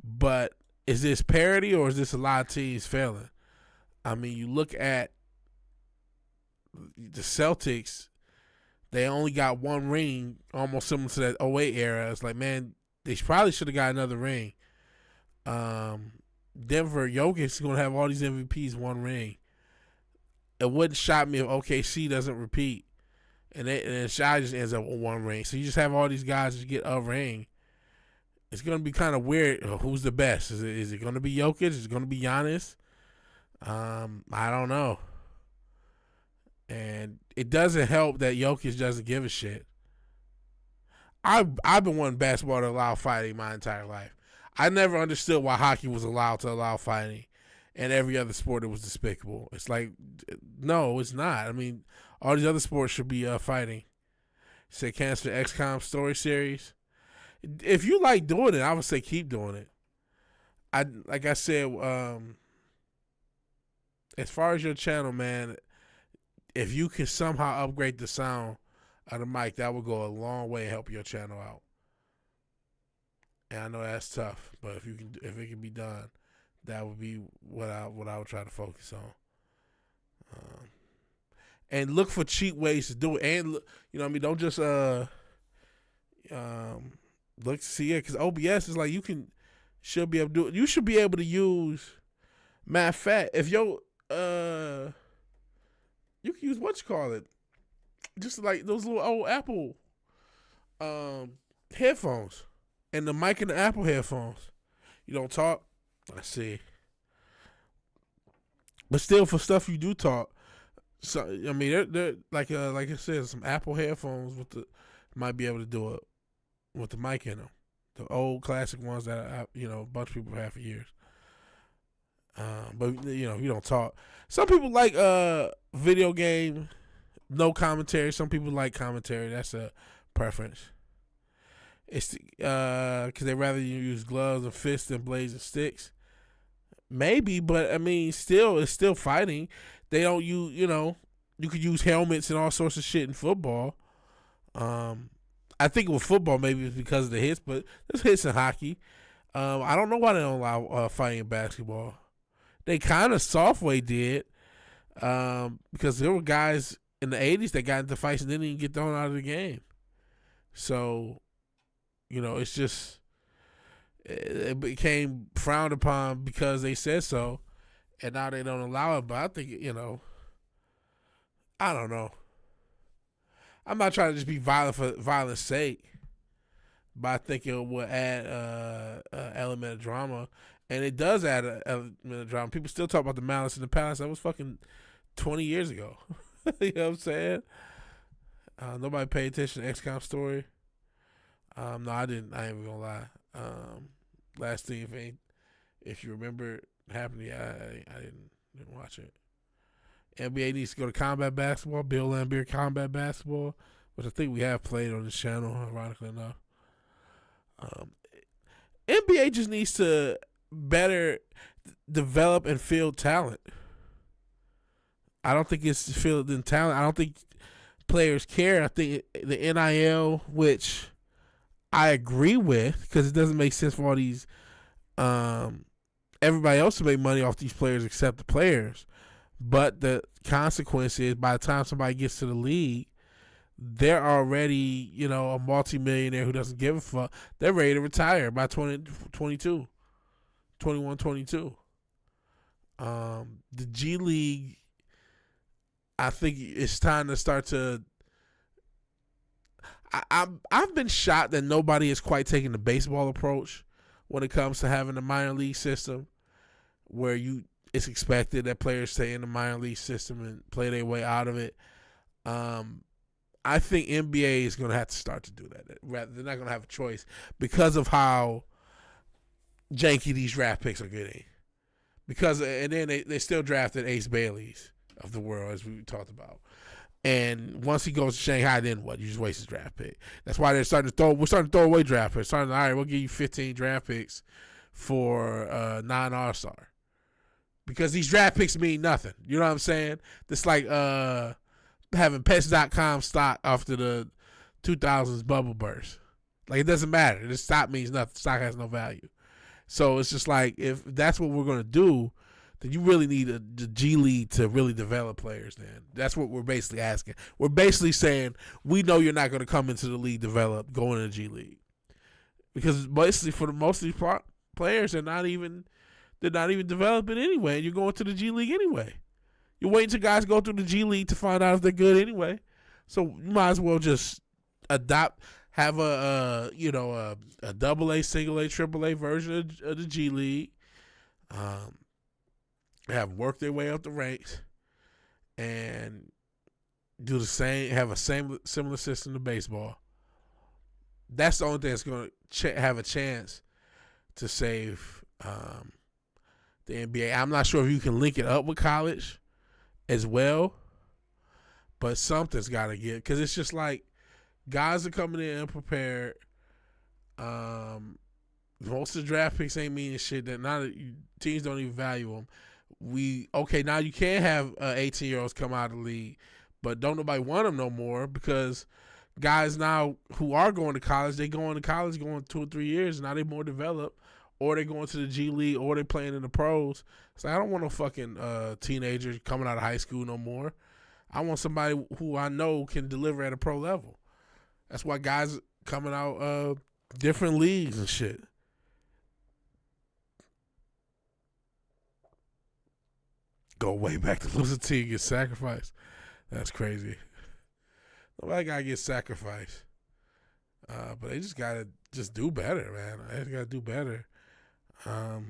But is this parity or is this a lot of teams failing? I mean, you look at the Celtics, they only got one ring, almost similar to that 08 era. It's like, man, they probably should have got another ring. Denver, Jokic is going to have all these MVPs, one ring. It wouldn't shock me if OKC doesn't repeat. And then Shai just ends up with one ring. So you just have all these guys that get a ring. It's going to be kind of weird. Who's the best? Is it going to be Jokic? Is it going to be Giannis? I don't know. And it doesn't help that Jokic doesn't give a shit. I've been wanting basketball to allow fighting my entire life. I never understood why hockey was allowed to allow fighting and every other sport it was despicable. It's like, no, it's not. I mean, all these other sports should be fighting. Say cancel the XCOM story series. If you like doing it, I would say keep doing it. Like I said, as far as your channel, man, if you can somehow upgrade the sound of the mic, that would go a long way and help your channel out. And I know that's tough, but if it can be done, that would be what I would try to focus on. And look for cheap ways to do it. And you know what I mean, don't just look to see it, because OBS is like should be able to do it. You should be able to use, matter of fact, if you can use just like those little old Apple headphones, and the mic in the Apple headphones. You don't talk, I see, but still for stuff you do talk. So I mean, they're like I said, some Apple headphones might be able to do it with the mic in them. The old classic ones that a bunch of people have had for years. But you don't talk. Some people like video game, no commentary. Some people like commentary. That's a preference. It's because they rather you use gloves and fists than blades and sticks. Maybe, but I mean, it's still fighting. They don't use, you could use helmets and all sorts of shit in football. I think with football, maybe it's because of the hits, but there's hits in hockey. I don't know why they don't allow fighting in basketball. They kind of softway did, because there were guys in the 80s that got into fights and didn't even get thrown out of the game. So, it's just, it became frowned upon because they said so, and now they don't allow it. But I think, I don't know. I'm not trying to just be violent for violence sake, but I think it will add an element of drama. And it does add an element of drama. People still talk about the Malice in the Palace. That was fucking 20 years ago. You know what I'm saying? Nobody paid attention to XCOM story. No, I didn't. I ain't even gonna lie. Last thing, if you remember happening, I didn't watch it. NBA needs to go to combat basketball. Bill Laimbeer combat basketball, which I think we have played on this channel, ironically enough. NBA just needs to better develop and field talent. I don't think it's fielding talent. I don't think players care. I think the NIL, which I agree with, because it doesn't make sense for all these everybody else to make money off these players except the players. But the consequence is, by the time somebody gets to the league, they're already, a multimillionaire who doesn't give a fuck. They're ready to retire by 21, 22. The G League I think it's time to start to. I've been shocked that nobody is quite taking the baseball approach when it comes to having a minor league system, where it's expected that players stay in the minor league system and play their way out of it. I think NBA is going to have to start to do that. They're not going to have a choice because of how janky these draft picks are getting. And then they still drafted Ace Bailey's of the world, as we talked about. And once he goes to Shanghai, then what? You just waste his draft pick. That's why we're starting to throw away draft picks. All right, we'll give you 15 draft picks for non-All-Star. Because these draft picks mean nothing. You know what I'm saying? It's like having Pets.com stock after the 2000s bubble burst. Like, it doesn't matter. This stock means nothing. Stock has no value. So it's just like, if that's what we're going to do, then you really need the G League to really develop players then. That's what we're basically asking. We're basically saying, we know you're not going to come into the league develop, go into the G League. Because basically for most of these players, they're not even developing anyway, and you're going to the G League anyway. You're waiting till guys go through the G League to find out if they're good anyway. So you might as well just have a AA, single A, triple A version of the G League. Have worked their way up the ranks and do the same, have a similar system to baseball. That's the only thing that's going to have a chance to save the NBA. I'm not sure if you can link it up with college as well, but something's got to give, because it's just like guys are coming in unprepared. Most of the draft picks ain't meaning shit. That teams don't even value them. Now you can have 18-year-olds come out of the league, but don't nobody want them no more, because guys now who are going to college, they going to college going 2 or 3 years, and now they're more developed, or they're going to the G League, or they're playing in the pros. So I don't want no fucking teenagers coming out of high school no more. I want somebody who I know can deliver at a pro level. That's why guys coming out different leagues and shit. Go way back to losing team, get sacrificed. That's crazy. Nobody gotta get sacrificed. But they just gotta do better, man. They just gotta do better. And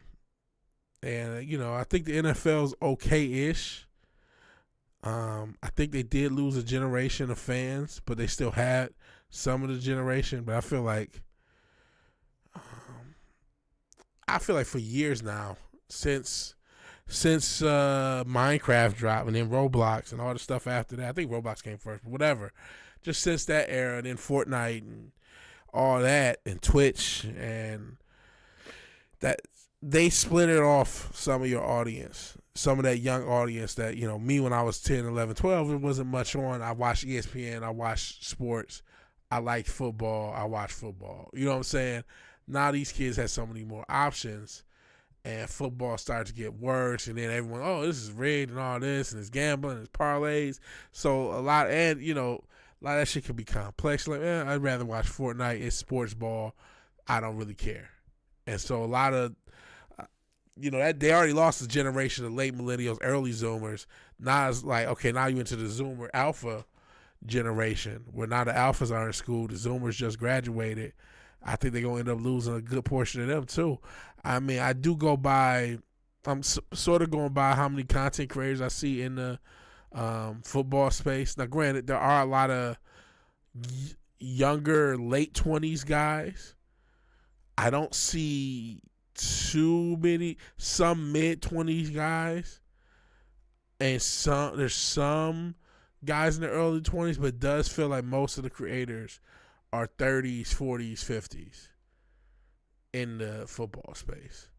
I think the NFL's okay-ish. I think they did lose a generation of fans, but they still had some of the generation. But I feel like for years now, since Minecraft dropped and then Roblox and all the stuff after that. I think Roblox came first, but whatever. Just since that era, and then Fortnite and all that, and Twitch, and that, they splintered off some of your audience, some of that young audience that, me when I was 10, 11, 12, it wasn't much on. I watched ESPN, I watched sports, I liked football, I watched football. You know what I'm saying? Now these kids have so many more options. And football started to get worse, and then everyone, this is rigged and all this, and it's gambling, and it's parlays. So a lot of that shit can be complex. Like, I'd rather watch Fortnite. It's sports ball. I don't really care. And so a lot of, that they already lost a generation of late millennials, early Zoomers. Now it's like, okay, now you're into the Zoomer Alpha generation, where now the Alphas are in school, the Zoomers just graduated. I think they're going to end up losing a good portion of them, too. I mean, I'm sort of going by how many content creators I see in the football space. Now, granted, there are a lot of younger, late 20s guys. I don't see too many, some mid-20s guys. And there's some guys in the early 20s, but it does feel like most of the creators are 30s, 40s, 50s in the football space.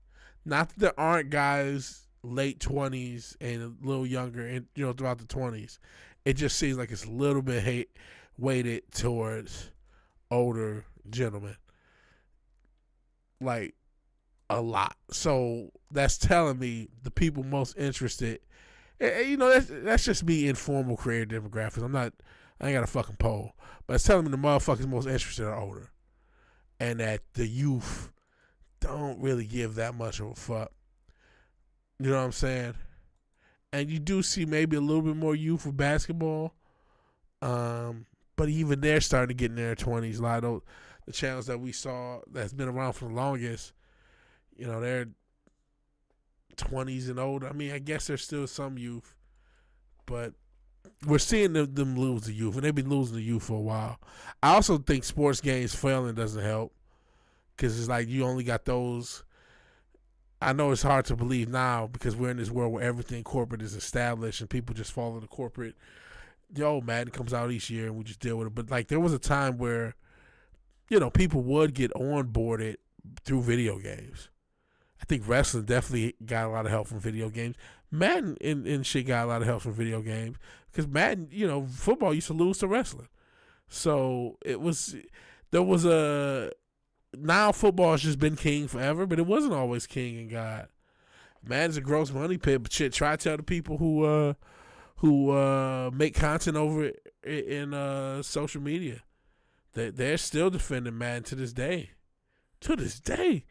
Not that there aren't guys late 20s and a little younger, and throughout the 20s. It just seems like it's a little bit weighted towards older gentlemen, like a lot. So that's telling me the people most interested. That's just me, informal creator demographics. I ain't got a fucking poll. But it's telling me the motherfuckers most interested are older. And that the youth don't really give that much of a fuck. You know what I'm saying? And you do see maybe a little bit more youth with basketball. But even they're starting to get in their 20s. A lot of the channels that we saw that's been around for the longest, they're 20s and older. I mean, I guess there's still some youth, but we're seeing them lose the youth, and they've been losing the youth for a while. I also think sports games failing doesn't help, because it's like you only got those. I know it's hard to believe now because we're in this world where everything corporate is established and people just follow the corporate. Madden comes out each year and we just deal with it. But like there was a time where, people would get onboarded through video games. I think wrestling definitely got a lot of help from video games. Madden and shit got a lot of help from video games because Madden, football used to lose to wrestling. So now football has just been king forever, but it wasn't always king and God. Madden's a gross money pit, but shit, try to tell the people who make content over it in social media that they're still defending Madden to this day. To this day.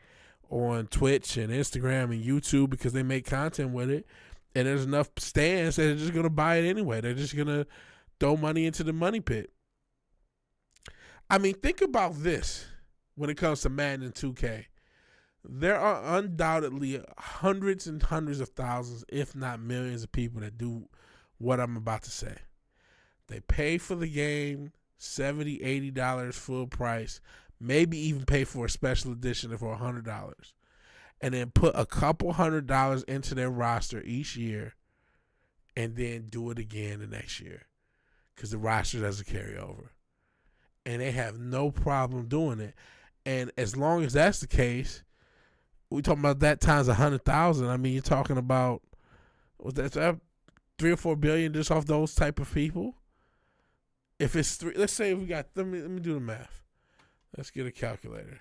On Twitch and Instagram and YouTube because they make content with it. And there's enough stands that they're just going to buy it anyway. They're just going to throw money into the money pit. I mean, think about this when it comes to Madden and 2K. There are undoubtedly hundreds and hundreds of thousands, if not millions of people that do what I'm about to say. They pay for the game, $70, $80 full price, maybe even pay for a special edition for $100, and then put a couple $100 into their roster each year, and then do it again the next year because the roster doesn't carry over. And they have no problem doing it. And as long as that's the case, we talking about that times 100,000. I mean, you're talking about was that 3 or 4 billion just off those type of people. If it's three, let's say we got. Let me do the math. Let's get a calculator.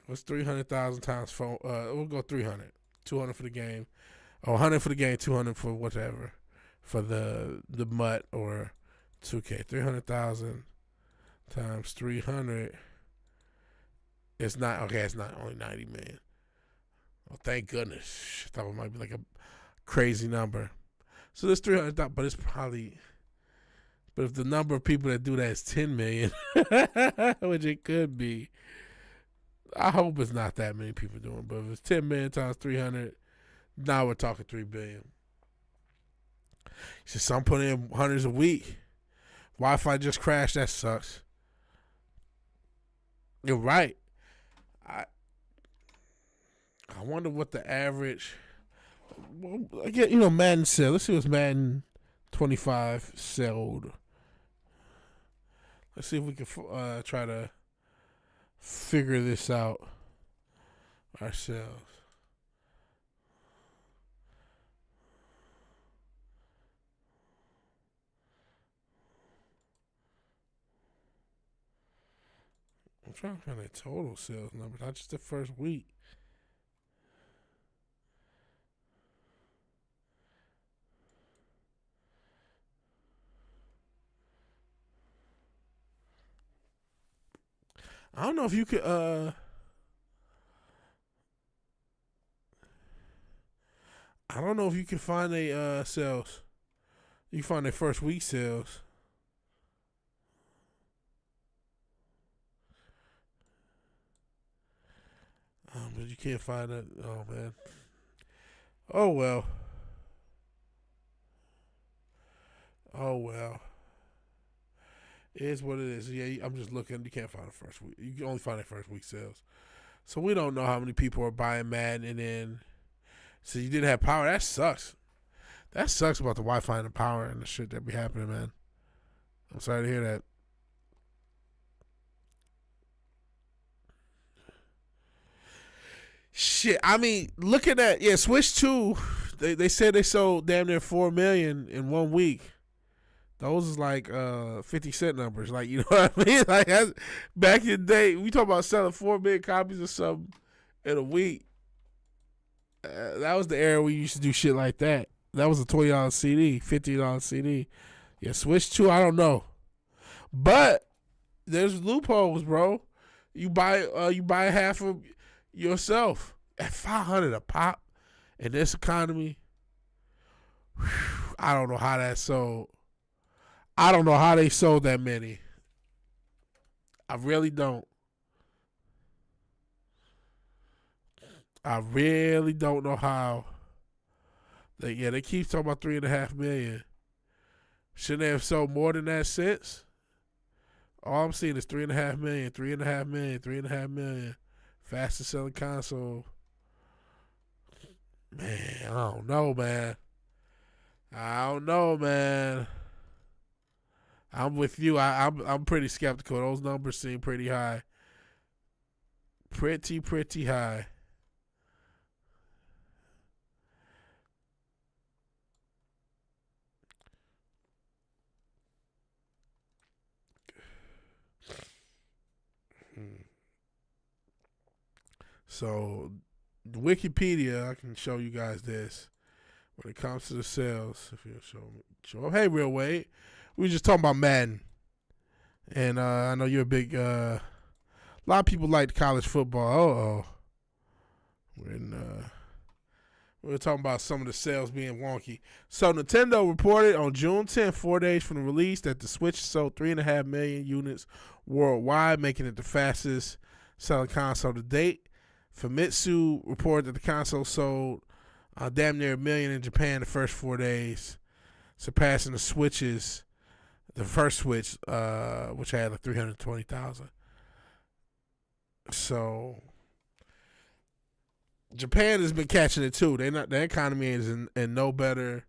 What's 300,000 times 4? We'll go 300. 200 for the game. 100 for the game, 200 for whatever. For the MUT or 2K. 300,000 times 300. It's not, okay, it's not only 90 million. Oh, thank goodness. I thought it might be like a crazy number. So there's 300,000, but it's probably... But if the number of people that do that is 10 million, which it could be, I hope it's not that many people doing it. But if it's 10 million times 300, now we're talking 3 billion. So some put in hundreds a week. Wi-Fi just crashed. That sucks. You're right. I wonder what the average. Well, I get Madden sell. Let's see what's Madden 25 sold. Let's see if we can try to figure this out ourselves. I'm trying to find a total sales number, not just the first week. I don't know if you could I don't know if you can find a sales. You can find their first week sales. But you can't find it. Oh man. Oh well. Oh well. It is what it is. Yeah, I'm just looking. You can't find the first week. You can only find the first week sales. So we don't know how many people are buying Madden, and then so you didn't have power. That sucks. That sucks about the Wi-Fi and the power and the shit that be happening, man. I'm sorry to hear that. Shit, I mean, looking at Switch 2, they said they sold damn near 4 million in 1 week. Those is like 50 Cent numbers, like, you know what I mean? Like back in the day, we talk about selling 4 million copies of something in a week. That was the era we used to do shit like that. That was a $20 CD, $50 CD. Yeah, Switch 2, I don't know, but there's loopholes, bro. You buy half of yourself at $500 a pop in this economy. I don't know how that sold. I don't know how they sold that many. I really don't. I really don't know how. They keep talking about 3.5 million. Shouldn't they have sold more than that since? All I'm seeing is 3.5 million, 3.5 million, 3.5 million. Fastest selling console. Man, I don't know, man. I'm with you. I'm pretty skeptical. Those numbers seem pretty high. Pretty high. So, Wikipedia, I can show you guys this. When it comes to the sales, if you'll show up. Hey, Real Wade. We were just talking about Madden. And I know you're a big, a lot of people like college football. We're talking about some of the sales being wonky. So Nintendo reported on June 10th, 4 days from the release, that the Switch sold 3.5 million units worldwide, making it the fastest selling console to date. Famitsu reported that the console sold damn near 1 million in Japan the first 4 days, surpassing the Switch's, the first Switch, which had like 320,000. So Japan has been catching it too. Their economy is in no better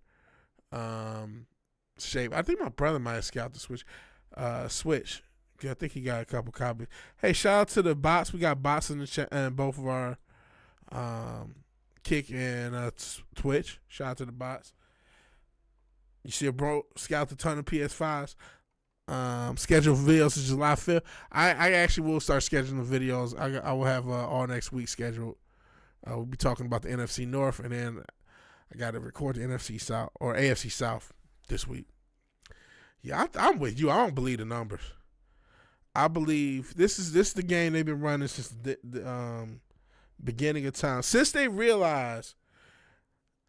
shape. I think my brother might have scalped the Switch. I think he got a couple copies. Hey, shout out to the bots. We got bots in the chat and both of our Kick and Twitch. Shout out to the bots. You see a bro scout a ton of PS5s. Scheduled videos is July 5th. I actually will start scheduling videos. I will have all next week scheduled. We'll be talking about the NFC North, and then I got to record the NFC South or AFC South this week. Yeah, I'm with you. I don't believe the numbers. I believe this is the game they've been running since the beginning of time. Since they realized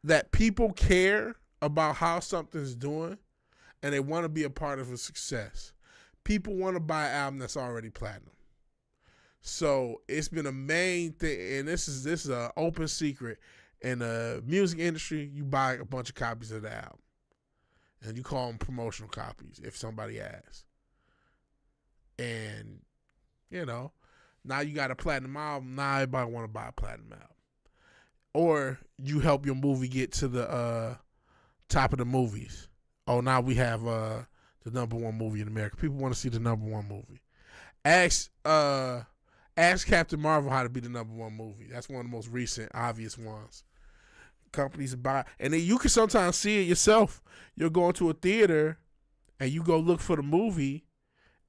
that people care about how something's doing and they want to be a part of a success. People want to buy an album that's already platinum. So it's been a main thing, and this is an open secret. In the music industry, you buy a bunch of copies of the album. And you call them promotional copies if somebody asks. And, now you got a platinum album. Now everybody want to buy a platinum album. Or you help your movie get to the top of the movies. Oh, now we have the number one movie in America. People want to see the number one movie. Ask Captain Marvel how to be the number one movie. That's one of the most recent, obvious ones. Companies buy, and then you can sometimes see it yourself. You'll go into a theater, and you go look for the movie,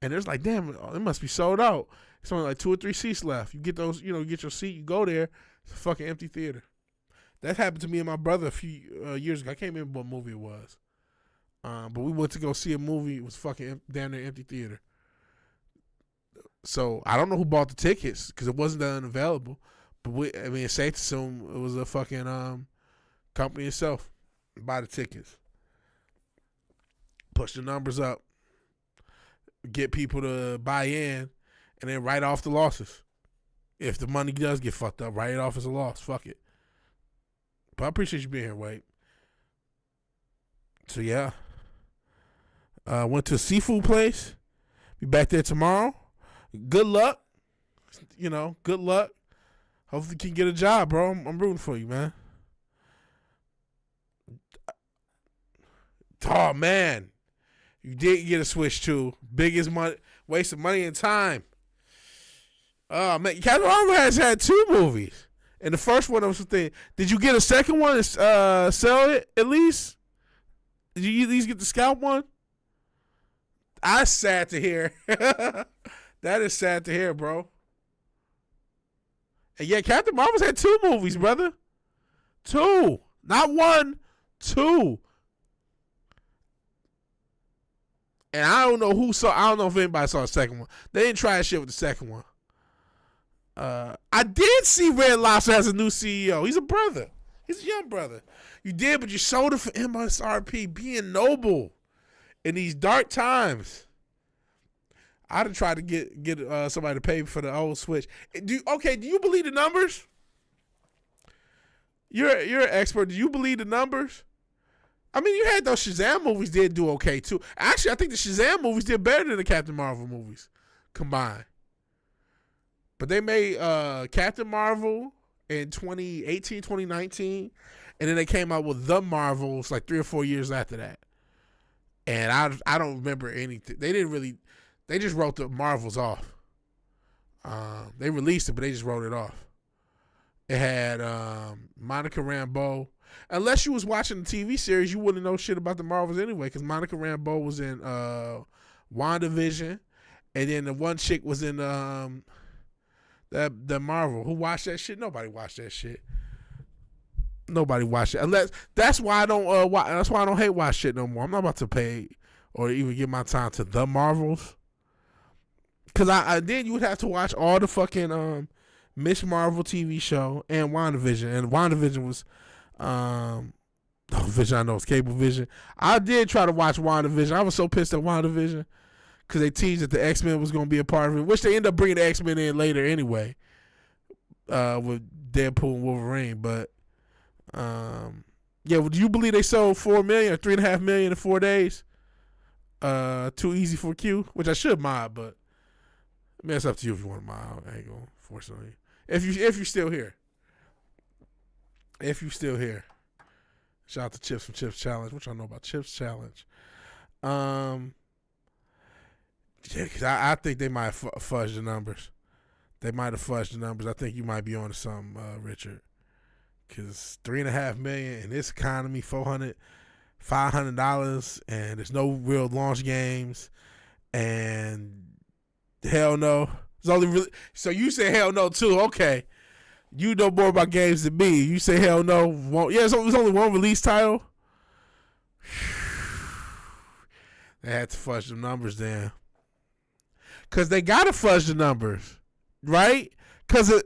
and there's like, damn, it must be sold out. It's only like 2 or 3 seats left. You get those, you get your seat, you go there, it's a fucking empty theater. That happened to me and my brother a few years ago. I can't remember what movie it was. But we went to go see a movie. It was fucking down there, empty theater. So I don't know who bought the tickets because it wasn't unavailable. But it's safe to assume it was a fucking company itself. Buy the tickets. Push the numbers up. Get people to buy in. And then write off the losses. If the money does get fucked up, write it off as a loss. Fuck it. But I appreciate you being here, Wade. So, yeah. Went to a seafood place. Be back there tomorrow. Good luck. Good luck. Hopefully you can get a job, bro. I'm rooting for you, man. Oh, man. You did get a Switch, too. Biggest waste of money and time. Oh, man. Captain Marvel has had 2 movies. And the first one was the thing. Did you get a second one and sell it at least? Did you at least get the scalp one? That's sad to hear. That is sad to hear, bro. And yeah, Captain Marvel's had 2 movies, brother. 2. Not 1, 2. And I don't know if anybody saw the second one. They didn't try that shit with the second one. I did see Red Lobster has a new CEO. He's a brother. He's a young brother. You did, but you sold it for MSRP, being noble in these dark times. I'd have tried to get somebody to pay for the old Switch. Do you believe the numbers? You're an expert. Do you believe the numbers? I mean, you had those Shazam movies did do okay too. Actually, I think the Shazam movies did better than the Captain Marvel movies combined. But they made Captain Marvel in 2018, 2019, and then they came out with The Marvels like 3 or 4 years after that. And I don't remember anything. They just wrote the Marvels off. They released it, but they just wrote it off. It had Monica Rambeau. Unless you was watching the TV series, you wouldn't know shit about the Marvels anyway, because Monica Rambeau was in WandaVision, and then the one chick was in the Marvel. Who watched that shit? Nobody watched that shit. Nobody watched it. Unless that's why I don't. That's why I don't hate watch shit no more. I'm not about to pay or even give my time to the Marvels, because I then you would have to watch all the fucking Miss Marvel TV show and WandaVision, and WandaVision was Vision. I know it's Cablevision. I did try to watch WandaVision. I was so pissed at WandaVision because they teased that the X-Men was going to be a part of it, which they ended up bringing the X-Men in later anyway, with Deadpool and Wolverine. But yeah, do you believe they sold 4 million or 3.5 million in 4 days? Too easy for Q, which I should mod, but I mean, it's up to you if you want to mod. I ain't gonna fortunately. If you're still here. If you're still here. Shout out to Chips from Chips Challenge. What y'all know about Chips Challenge? Yeah, because I think they might have fudged the numbers. They might have fudged the numbers. I think you might be on to something, Richard. Because $3.5 million in this economy, $500, and there's no real launch games, and hell no. It's only really, so you say hell no too. Okay, you know more about games than me. You say hell no. Yeah, so it was only one release title. They had to fudge the numbers then, because they gotta fudge the numbers, right? Because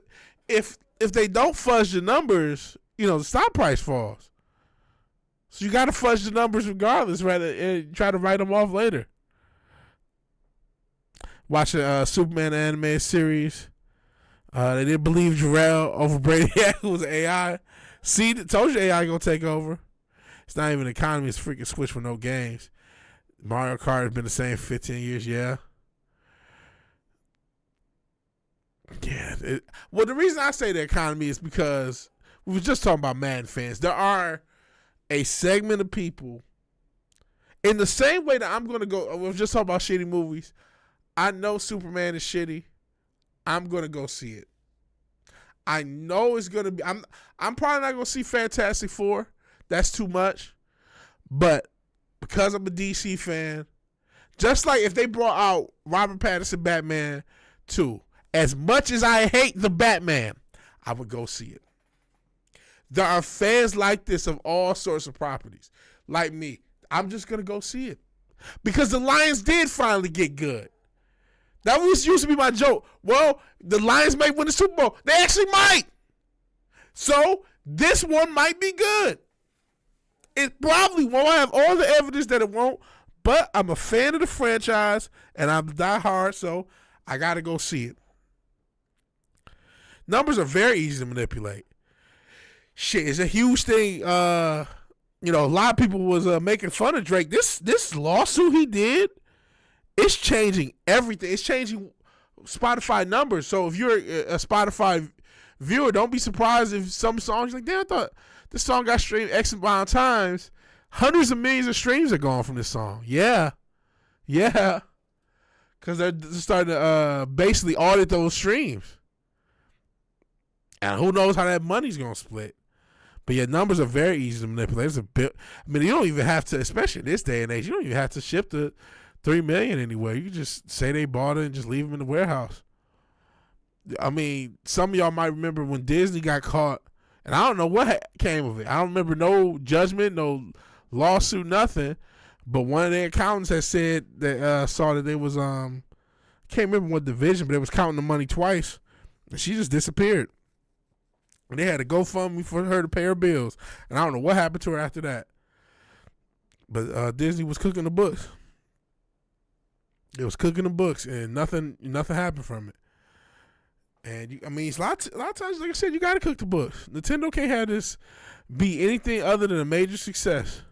if they don't fudge the numbers, the stock price falls. So you gotta fudge the numbers regardless, rather, and try to write them off later. Watching Superman animated series. They didn't believe Jarrell over Brainiac was AI. See, told you AI gonna take over. It's not even an economy, it's a freaking Switch with no games. Mario Kart has been the same for 15 years, yeah. Yeah. Well, the reason I say the economy is because we were just talking about Madden fans. There are a segment of people, in the same way that I'm going to go, we were just talking about shitty movies. I know Superman is shitty. I'm going to go see it. I know it's going to be, I'm probably not going to see Fantastic Four. That's too much. But because I'm a DC fan, just like if they brought out Robert Pattinson Batman 2, as much as I hate the Batman, I would go see it. There are fans like this of all sorts of properties. Like me. I'm just going to go see it. Because the Lions did finally get good. That used to be my joke. Well, the Lions might win the Super Bowl. They actually might. So, this one might be good. It probably won't. I have all the evidence that it won't. But I'm a fan of the franchise. And I'm diehard. So, I got to go see it. Numbers are very easy to manipulate. Shit, it's a huge thing. A lot of people was making fun of Drake. This lawsuit he did, it's changing everything. It's changing Spotify numbers. So if you're a Spotify viewer, don't be surprised if some songs, you're like, damn, I thought this song got streamed X amount of times. Hundreds of millions of streams are gone from this song. Yeah. Because they're starting to basically audit those streams. And who knows how that money's going to split. But your numbers are very easy to manipulate. It's a bit, you don't even have to, especially in this day and age, you don't even have to ship the 3 million anywhere. You can just say they bought it and just leave them in the warehouse. I mean, some of y'all might remember when Disney got caught, and I don't know what came of it. I don't remember no judgment, no lawsuit, nothing. But one of their accountants had said that saw that they was can't remember what division, but they was counting the money twice, and she just disappeared. And they had a GoFundMe for her to pay her bills. And I don't know what happened to her after that. But Disney was cooking the books. It was cooking the books, and nothing happened from it. And it's a lot of times, like I said, you got to cook the books. Nintendo can't have this be anything other than a major success.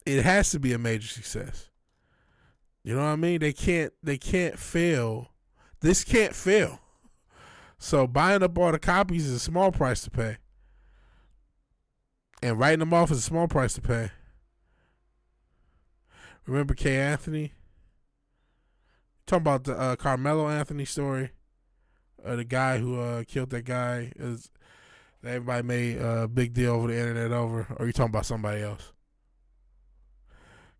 It has to be a major success. You know what I mean? They can't fail. This can't fail. So buying up all the copies is a small price to pay. And writing them off is a small price to pay. Remember K. Anthony? Talking about the Carmelo Anthony story. The guy who killed that guy. Everybody made a big deal over the internet over. Or are you talking about somebody else?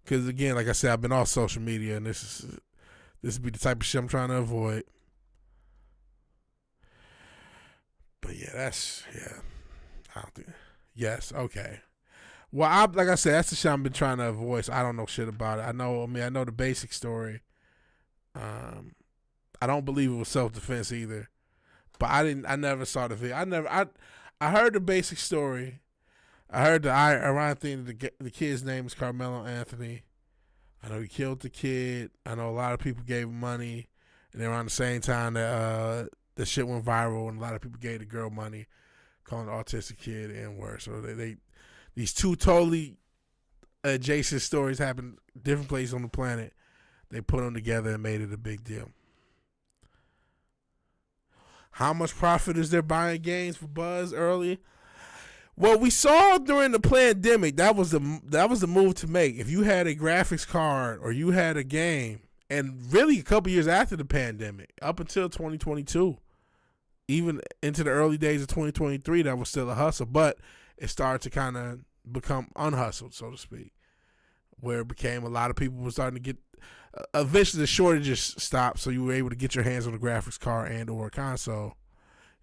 Because, again, like I said, I've been off social media, and this would be the type of shit I'm trying to avoid. But, yeah, I don't think. Yes, okay. Well, like I said, that's the shit I've been trying to avoid, so I don't know shit about it. I know the basic story. I don't believe it was self-defense either. But I never saw the video. I heard the basic story. I heard the ironic thing that the kid's name is Carmelo Anthony. I know he killed the kid. I know a lot of people gave him money. And then around the same time that the shit went viral and a lot of people gave the girl money, calling the autistic kid the N-word. So these two totally adjacent stories happened different places on the planet. They put them together and made it a big deal. How much profit is there buying games for buzz early? Well, we saw during the pandemic that was the move to make. If you had a graphics card or you had a game, and really a couple years after the pandemic, up until 2022, even into the early days of 2023, that was still a hustle, but it started to kind of become unhustled, so to speak, where it became a lot of people were starting to get. Eventually, the shortages stopped, so you were able to get your hands on a graphics card and or a console.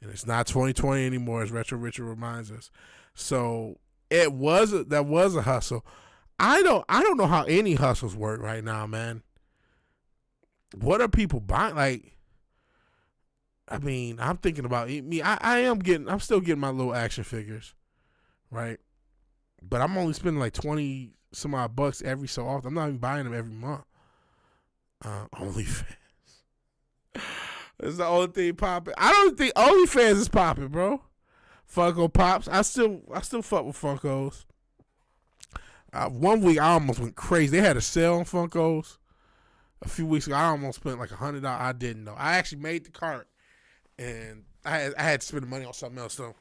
And it's not 2020 anymore, as Retro Richard reminds us. So that was a hustle. I don't know how any hustles work right now, man. What are people buying? Like, I mean, I'm thinking about me. I'm still getting my little action figures, right? But I'm only spending like 20 some odd bucks every so often. I'm not even buying them every month. OnlyFans. That's the only thing popping. I don't think OnlyFans is popping, bro. Funko Pops. I still fuck with Funkos. 1 week I almost went crazy. They had a sale on Funkos a few weeks ago. I almost spent like $100. I didn't know. I actually made the cart, and I had to spend the money on something else though.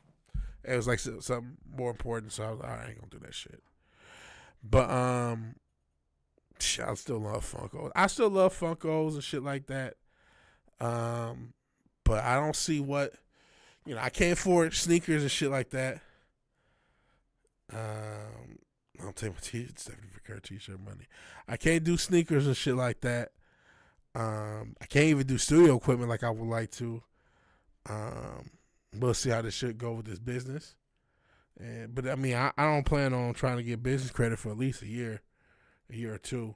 It was like something more important, so I was like, I ain't gonna do that shit. But I still love Funkos. I still love Funkos and shit like that. But I don't see what, I can't afford sneakers and shit like that. I'll take my t-shirt money. I can't do sneakers and shit like that. I can't even do studio equipment like I would like to. We'll see how this shit go with this business. But I mean, I don't plan on trying to get business credit for at least a year or two,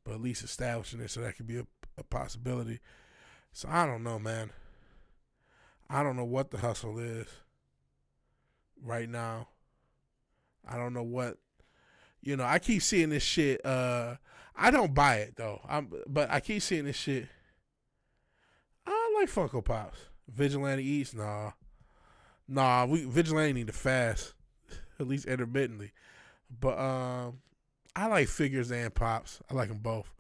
but at least establishing it so that could be a possibility. So I don't know, man. I don't know what the hustle is right now. I don't know what, I keep seeing this shit. I don't buy it though. But I keep seeing this shit. I like Funko Pops. Vigilante Eats, nah. Vigilante need to fast, at least intermittently. But I like figures and pops. I like them both.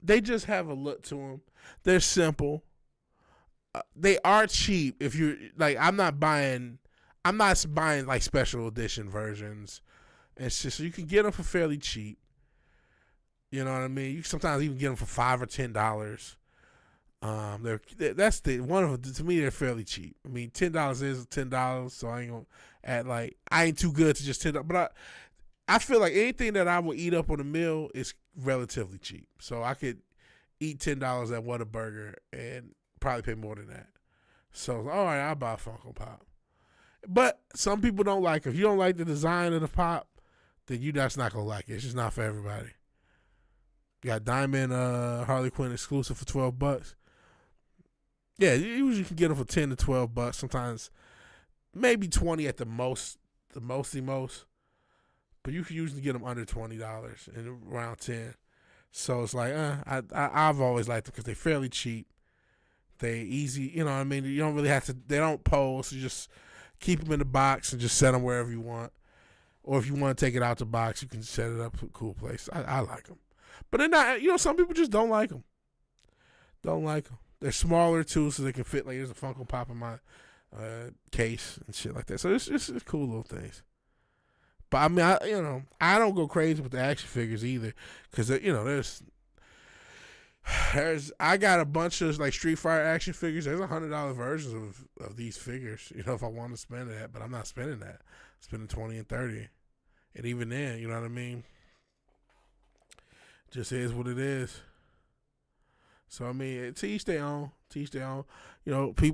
They just have a look to them. They're simple. They are cheap. If you're like, I'm not buying like special edition versions. It's just you can get them for fairly cheap. You know what I mean? You sometimes even get them for $5 or $10. To me they're fairly cheap. I mean, $10 is $10, so I ain't gonna add like I ain't too good to just $10. But I feel like anything that I will eat up on a meal is relatively cheap. So I could eat $10 at Whataburger and probably pay more than that. So all right, I'll buy a Funko Pop. But some people don't like it. If you don't like the design of the pop, then you just not gonna like it. It's just not for everybody. You got Diamond Harley Quinn exclusive for $12. Yeah, you usually can get them for $10 to $12. Sometimes maybe 20 at the most. But you can usually get them under $20 and around 10. So it's like, I've always liked them because they're fairly cheap. They easy, you know what I mean? You don't really have to, they don't pose. You just keep them in the box and just set them wherever you want. Or if you want to take it out the box, you can set it up to a cool place. I like them. But they're not, some people just don't like them. They're smaller too, so they can fit, like there's a Funko Pop in my case and shit like that. So it's cool little things. But I mean, I don't go crazy with the action figures either, because I got a bunch of like Street Fighter action figures. There's $100 versions of these figures. If I want to spend that, but I'm not spending that. I'm spending $20 and $30, and even then, you know what I mean. Just is what it is. So I mean, to each their own.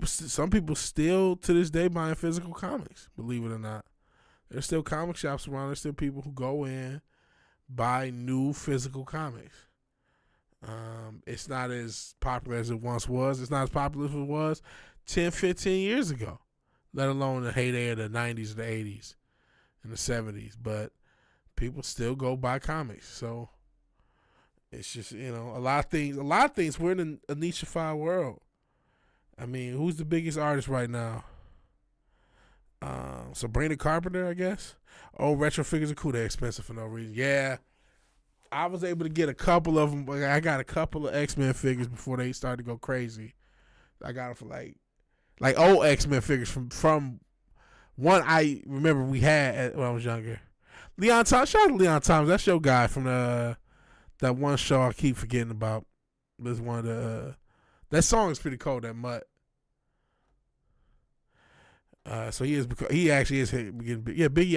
Some people still to this day buying physical comics. Believe it or not. There's still comic shops around. There's still people who go in, buy new physical comics. It's not as popular as it once was. It's not as popular as it was 10, 15 years ago, let alone the heyday of the 90s, the 80s, and the 70s. But people still go buy comics. So it's just, a lot of things. We're in a niche-ified world. I mean, who's the biggest artist right now? Sabrina Carpenter, I guess. Oh, retro figures are cool. They're expensive for no reason. Yeah, I was able to get a couple of them. I got a couple of X-Men figures before they started to go crazy. I got them for like old X-Men figures from one I remember we had when I was younger. Leon Thomas, shout out to Leon Thomas. That's your guy from that one show I keep forgetting about. This one of the that song is pretty cold. That Mutt. So he actually is getting big. Yeah, Billie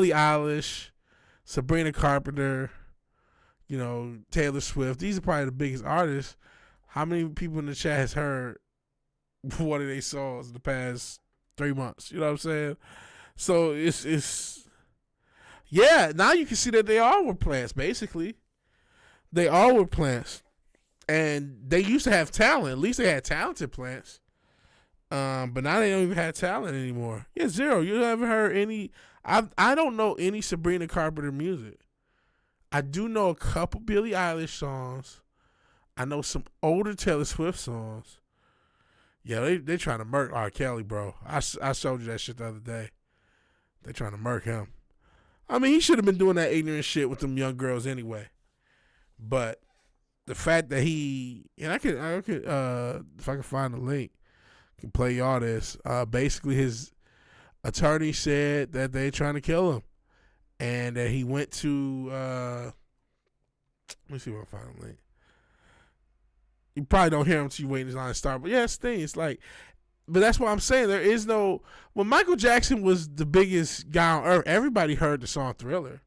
Eilish, Sabrina Carpenter, Taylor Swift. These are probably the biggest artists. How many people in the chat has heard one of their songs in the past 3 months? You know what I'm saying? So it's yeah. Now you can see that they all were plants. Basically, they all were plants, and they used to have talent. At least they had talented plants. But now they don't even have talent anymore. Yeah, zero. You haven't heard any. I don't know any Sabrina Carpenter music. I do know a couple Billie Eilish songs. I know some older Taylor Swift songs. Yeah, they trying to murk R. Kelly, bro. I showed you that shit the other day. They trying to murk him. I mean, he should have been doing that ignorant shit with them young girls anyway. But the fact that I could if I can find the link, can play y'all this. Basically, his attorney said that they trying to kill him, and that he went to. Let me see if I can find the link. You probably don't hear him until you wait in his line to start. But yeah, it's the thing. It's like, but that's what I'm saying. There is no. When Michael Jackson was the biggest guy on earth, everybody heard the song Thriller.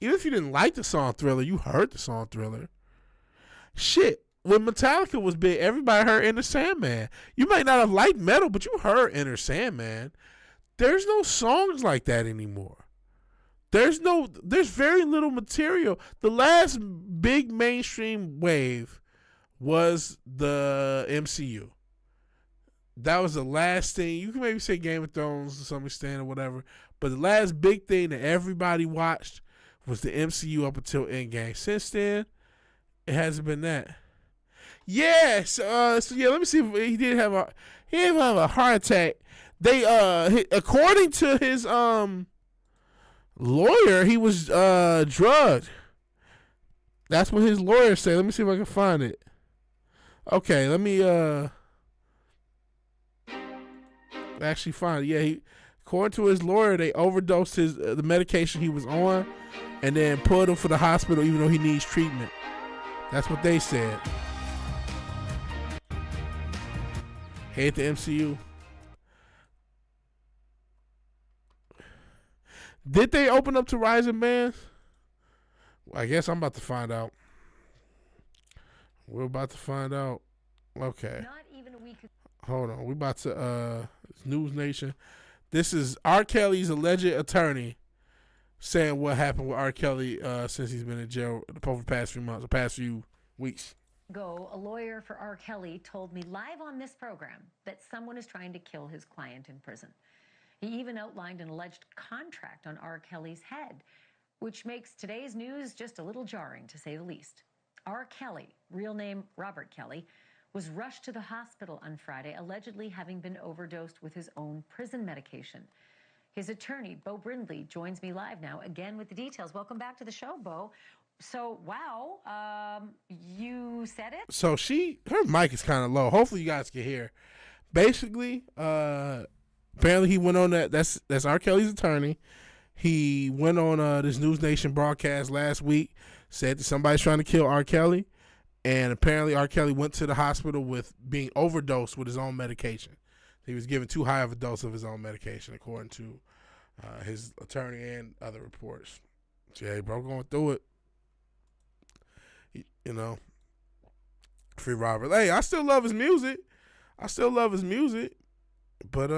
Even if you didn't like the song Thriller, you heard the song Thriller. Shit. When Metallica was big, everybody heard Enter Sandman. You might not have liked metal, but you heard Enter Sandman. There's no songs like that anymore. There's very little material. The last big mainstream wave was the MCU. That was the last thing. You can maybe say Game of Thrones to some extent or whatever, but the last big thing that everybody watched was the MCU up until Endgame. Since then, it hasn't been that. Yes. So yeah, let me see if he didn't have a heart attack. They according to his lawyer, he was drugged. That's what his lawyer said. Let me see if I can find it. Okay, let me actually find it. Yeah, according to his lawyer, they overdosed the medication he was on, and then put him for the hospital even though he needs treatment. That's what they said. Hate the MCU. Did they open up to Rising Man? Well, I guess I'm about to find out. We're about to find out. Okay. Not even a week. Hold on. We about to News Nation. This is R. Kelly's alleged attorney saying what happened with R. Kelly since he's been in jail over the past few months, the past few weeks. A lawyer for R. Kelly told me live on this program that someone is trying to kill his client in prison. He even outlined an alleged contract on R. Kelly's head, which makes today's news just a little jarring, to say the least. R. Kelly, real name Robert Kelly, was rushed to the hospital on Friday, allegedly having been overdosed with his own prison medication. His attorney, Bo Brindley, joins me live now, again with the details. Welcome back to the show, Bo. So, wow, you said it? So her mic is kind of low. Hopefully you guys can hear. Basically, apparently he went on that's R. Kelly's attorney. He went on this News Nation broadcast last week, said that somebody's trying to kill R. Kelly, and apparently R. Kelly went to the hospital with being overdosed with his own medication. He was given too high of a dose of his own medication, according to his attorney and other reports. So, yeah, bro, going through it. You know, free Robert. Hey, I still love his music. But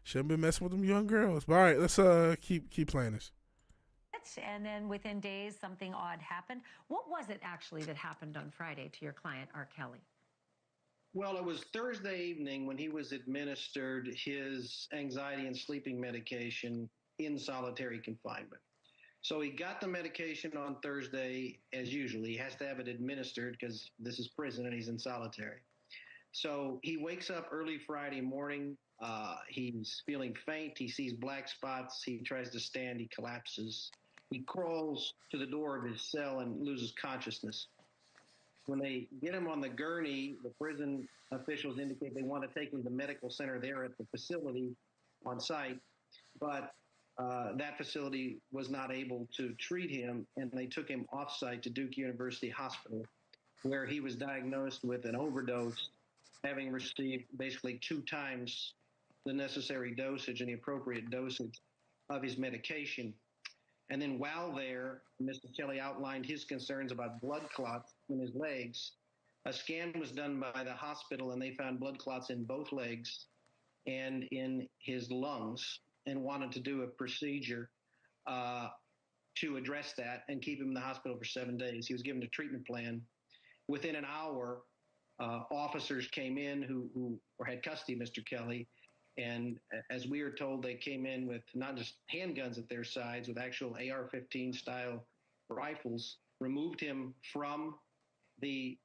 shouldn't be messing with them young girls. But all right, let's keep playing this. And then within days, something odd happened. What was it actually that happened on Friday to your client, R. Kelly? Well, it was Thursday evening when he was administered his anxiety and sleeping medication in solitary confinement. So he got the medication on Thursday as usual. He has to have it administered because this is prison and he's in solitary. So he wakes up early Friday morning. He's feeling faint. He sees black spots. He tries to stand. He collapses. He crawls to the door of his cell and loses consciousness. When they get him on the gurney, the prison officials indicate they want to take him to the medical center there at the facility on site. But that facility was not able to treat him, and they took him off-site to Duke University Hospital, where he was diagnosed with an overdose, having received basically 2 times the necessary dosage and the appropriate dosage of his medication. And then while there, Mr. Kelly outlined his concerns about blood clots in his legs. A scan was done by the hospital, and they found blood clots in both legs and in his lungs, and wanted to do a procedure to address that and keep him in the hospital for 7 days. He was given a treatment plan. Within an hour, officers came in who had custody of Mr. Kelly. And as we are told, they came in with not just handguns at their sides, with actual AR-15 style rifles, removed him from the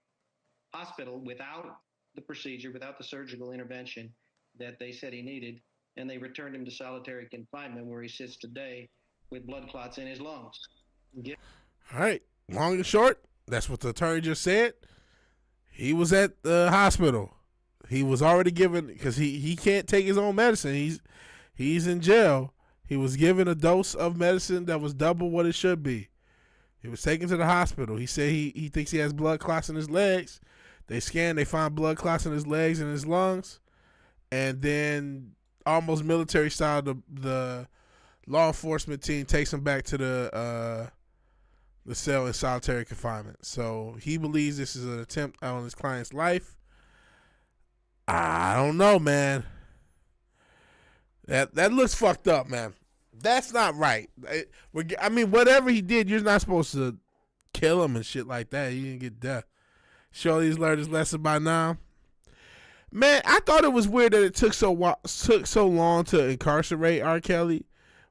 hospital without the procedure, without the surgical intervention that they said he needed. And they returned him to solitary confinement, where he sits today with blood clots in his lungs. All right. Long and short, that's what the attorney just said. He was at the hospital. He was already given, because he can't take his own medicine. He's in jail. He was given a dose of medicine that was double what it should be. He was taken to the hospital. He said he thinks he has blood clots in his legs. They scanned. They found blood clots in his legs and his lungs. And then, almost military style, the law enforcement team takes him back to the cell in solitary confinement. So he believes this is an attempt on his client's life. I don't know, man. That looks fucked up, man. That's not right. I mean, whatever he did, you're not supposed to kill him and shit like that. He didn't get death. Surely he's learned his lesson by now. Man, I thought it was weird that it took so long to incarcerate R. Kelly,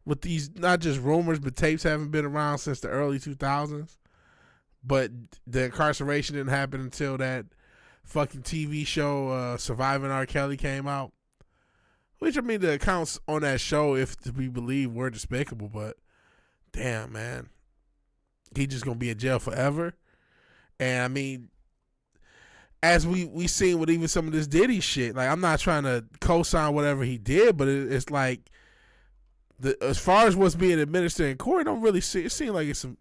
with these not just rumors, but tapes haven't been around since the early 2000s. But the incarceration didn't happen until that fucking TV show Surviving R. Kelly came out. Which, I mean, the accounts on that show, if to be believed, were despicable. But damn, man, he just gonna be in jail forever. And I mean, as we seen with even some of this Diddy shit, like, I'm not trying to co-sign whatever he did, but it's like, as far as what's being administered in court, I don't really see it. Seems like it's some,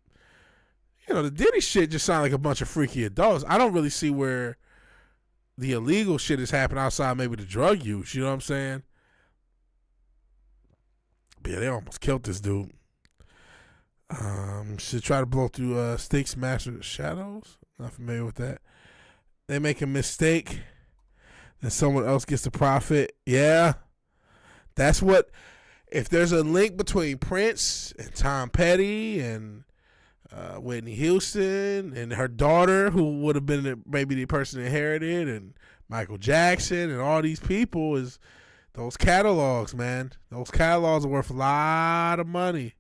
the Diddy shit just sound like a bunch of freaky adults. I don't really see where the illegal shit is happening outside maybe the drug use. You know what I'm saying? But yeah, they almost killed this dude. Should try to blow through Sticks Master of the Shadows. Not familiar with that. They make a mistake, then someone else gets the profit. Yeah, that's what. If there's a link between Prince and Tom Petty and Whitney Houston and her daughter, who would have been maybe the person inherited, and Michael Jackson and all these people, is those catalogs, man. Those catalogs are worth a lot of money.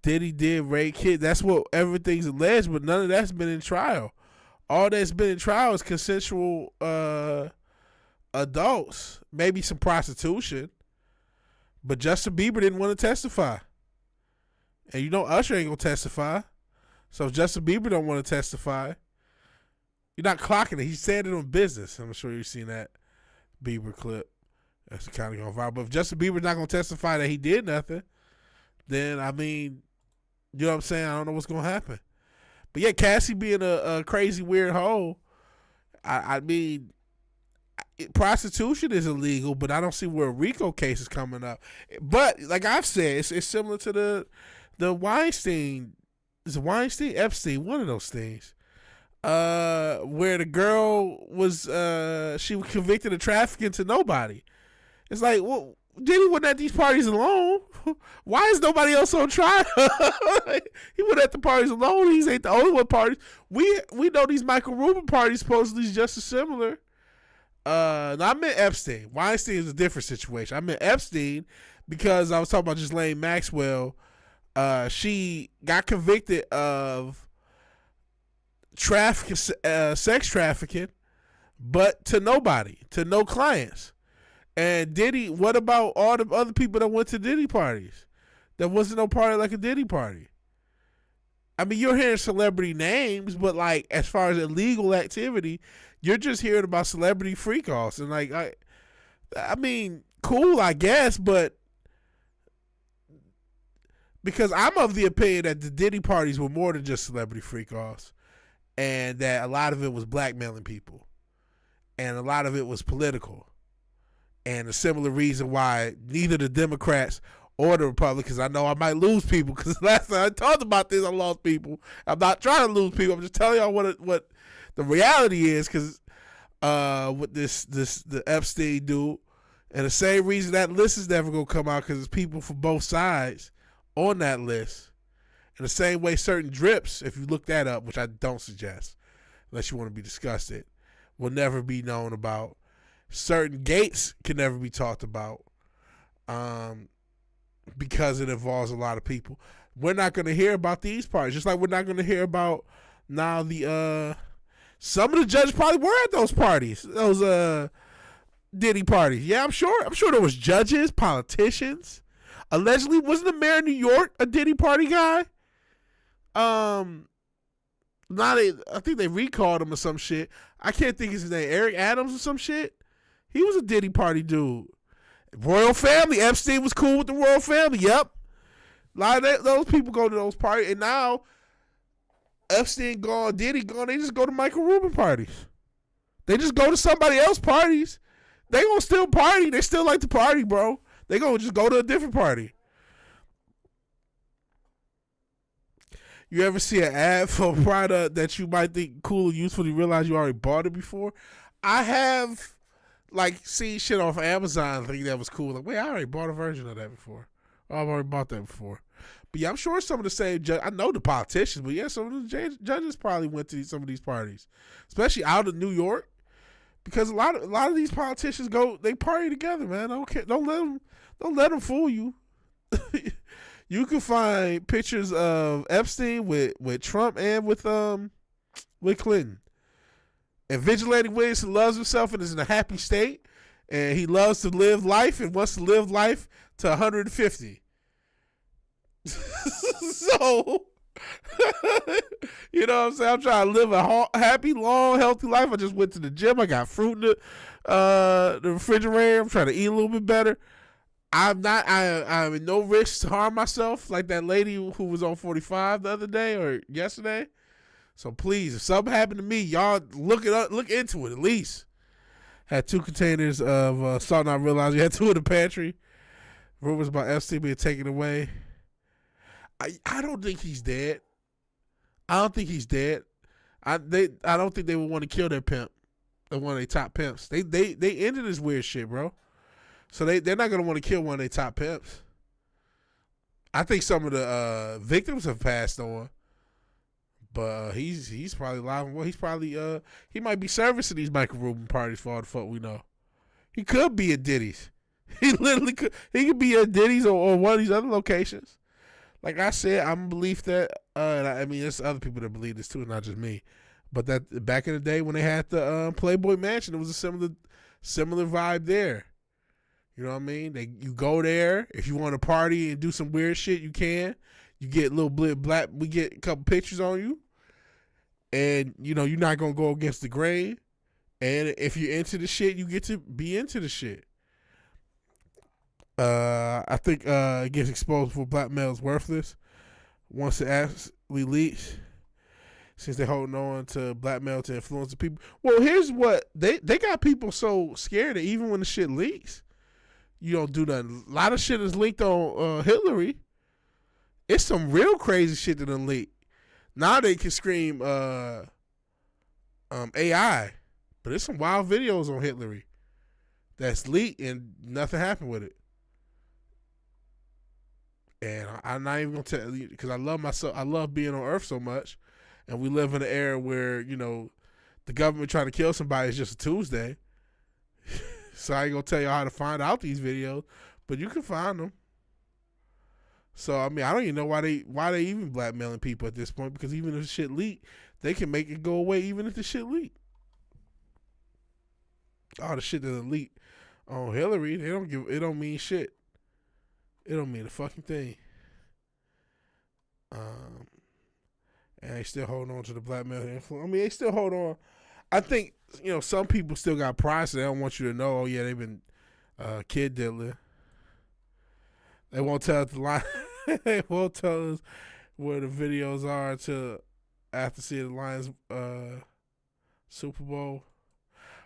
Diddy did rape kids. That's what everything's alleged, but none of that's been in trial. All that's been in trial is consensual adults, maybe some prostitution, but Justin Bieber didn't want to testify. And you know Usher ain't going to testify. So if Justin Bieber don't want to testify, you're not clocking it. He said it on business. I'm sure you've seen that Bieber clip. That's kind of going viral. But if Justin Bieber's not going to testify that he did nothing, then, I mean, you know what I'm saying? I don't know what's going to happen. But yeah, Cassie being a crazy, weird hoe, I mean, prostitution is illegal, but I don't see where a RICO case is coming up. But like I've said, it's similar to the Weinstein. Is it Weinstein? Epstein, one of those things. Where the girl was, she was convicted of trafficking to nobody. It's like, well, Diddy wasn't at these parties alone. Why is nobody else on trial? He went at the parties alone. He ain't the only one parties. We know these Michael Rubin parties supposedly is just as similar. No, I meant Epstein. Weinstein is a different situation. I meant Epstein because I was talking about Ghislaine Maxwell. She got convicted of sex trafficking, but to nobody, to no clients. And Diddy, what about all the other people that went to Diddy parties? There wasn't no party like a Diddy party. I mean, you're hearing celebrity names, but like as far as illegal activity, you're just hearing about celebrity freak-offs. And like, I mean, cool, I guess, but because I'm of the opinion that the Diddy parties were more than just celebrity freak-offs, and that a lot of it was blackmailing people, and a lot of it was political. And a similar reason why neither the Democrats or the Republicans, I know I might lose people because last time I talked about this, I lost people. I'm not trying to lose people. I'm just telling y'all what the reality is, because with the Epstein dude, and the same reason that list is never gonna come out, because there's people from both sides on that list. In the same way, certain drips, if you look that up, which I don't suggest, unless you want to be disgusted, will never be known about. Certain gates can never be talked about because it involves a lot of people. We're not going to hear about these parties, just like we're not going to hear about now some of the judges probably were at those parties, those Diddy parties. Yeah, I'm sure there was judges, politicians. Allegedly, wasn't the mayor of New York a Diddy party guy? I think they recalled him or some shit. I can't think of his name, Eric Adams or some shit. He was a Diddy party dude. Royal family. Epstein was cool with the royal family. Yep. A lot of those people go to those parties. And now, Epstein gone, Diddy gone, they just go to Michael Rubin parties. They just go to somebody else's parties. They gonna still party. They still like to party, bro. They gonna just go to a different party. You ever see an ad for a product that you might think cool or useful, you realize you already bought it before? I have seen shit off Amazon, think that was cool. Like, wait, I already bought a version of that before. Oh, I've already bought that before. But yeah, I'm sure some of the same judges, I know the politicians, but yeah, some of the judges probably went to some of these parties, especially out of New York, because a lot of these politicians they party together, man. Don't let them fool you. You can find pictures of Epstein with Trump and with Clinton. And VigilanteWilliamson loves himself and is in a happy state, and he loves to live life and wants to live life to 150. So, you know what I'm saying? I'm trying to live a happy, long, healthy life. I just went to the gym. I got fruit in the refrigerator. I'm trying to eat a little bit better. I'm in no risk to harm myself like that lady who was on 45 the other day or yesterday. So please, if something happened to me, y'all look into it at least. Had 2 containers of salt, and I realized you had 2 in the pantry. Rumors about Epstein being taken away. I don't think he's dead. I don't think he's dead. I don't think they would want to kill their pimp, one of their top pimps. They ended this weird shit, bro. So they're not gonna want to kill one of their top pimps. I think some of the victims have passed on. But he's probably live. Well, he's probably he might be servicing these Michael Rubin parties for all the fuck we know. He could be at Diddy's. He literally could. He could be at Diddy's or one of these other locations. Like I said, I'm a belief that. I mean, there's other people that believe this too, not just me. But that back in the day when they had the Playboy Mansion, it was a similar vibe there. You know what I mean? You go there if you want to party and do some weird shit. You can. You get a little black. We get a couple pictures on you, and you're not gonna go against the grain. And if you're into the shit, you get to be into the shit. I think it gets exposed for blackmail is worthless once it actually leaks. Since they're holding on to blackmail to influence the people. Well, here's what they got people so scared that even when the shit leaks, you don't do nothing. A lot of shit is leaked on Hillary. It's some real crazy shit that done leaked. Now they can scream AI, but there's some wild videos on Hillary that's leaked and nothing happened with it. And I'm not even gonna tell you because I love myself. I love being on Earth so much. And we live in an era where, the government trying to kill somebody is just a Tuesday. So I ain't going to tell you how to find out these videos, but you can find them. So, I mean, I don't even know why they even blackmailing people at this point, because even if the shit leak, they can make it go away even if the shit leak. All the shit that leak on Hillary, it don't mean shit. It don't mean a fucking thing. And they still hold on to the blackmail influence. I mean, they still hold on. I think, some people still got pride, so they don't want you to know, oh, yeah, they've been kid diddling. They won't tell us the line. They won't tell us where the videos are until after seeing the Lions Super Bowl.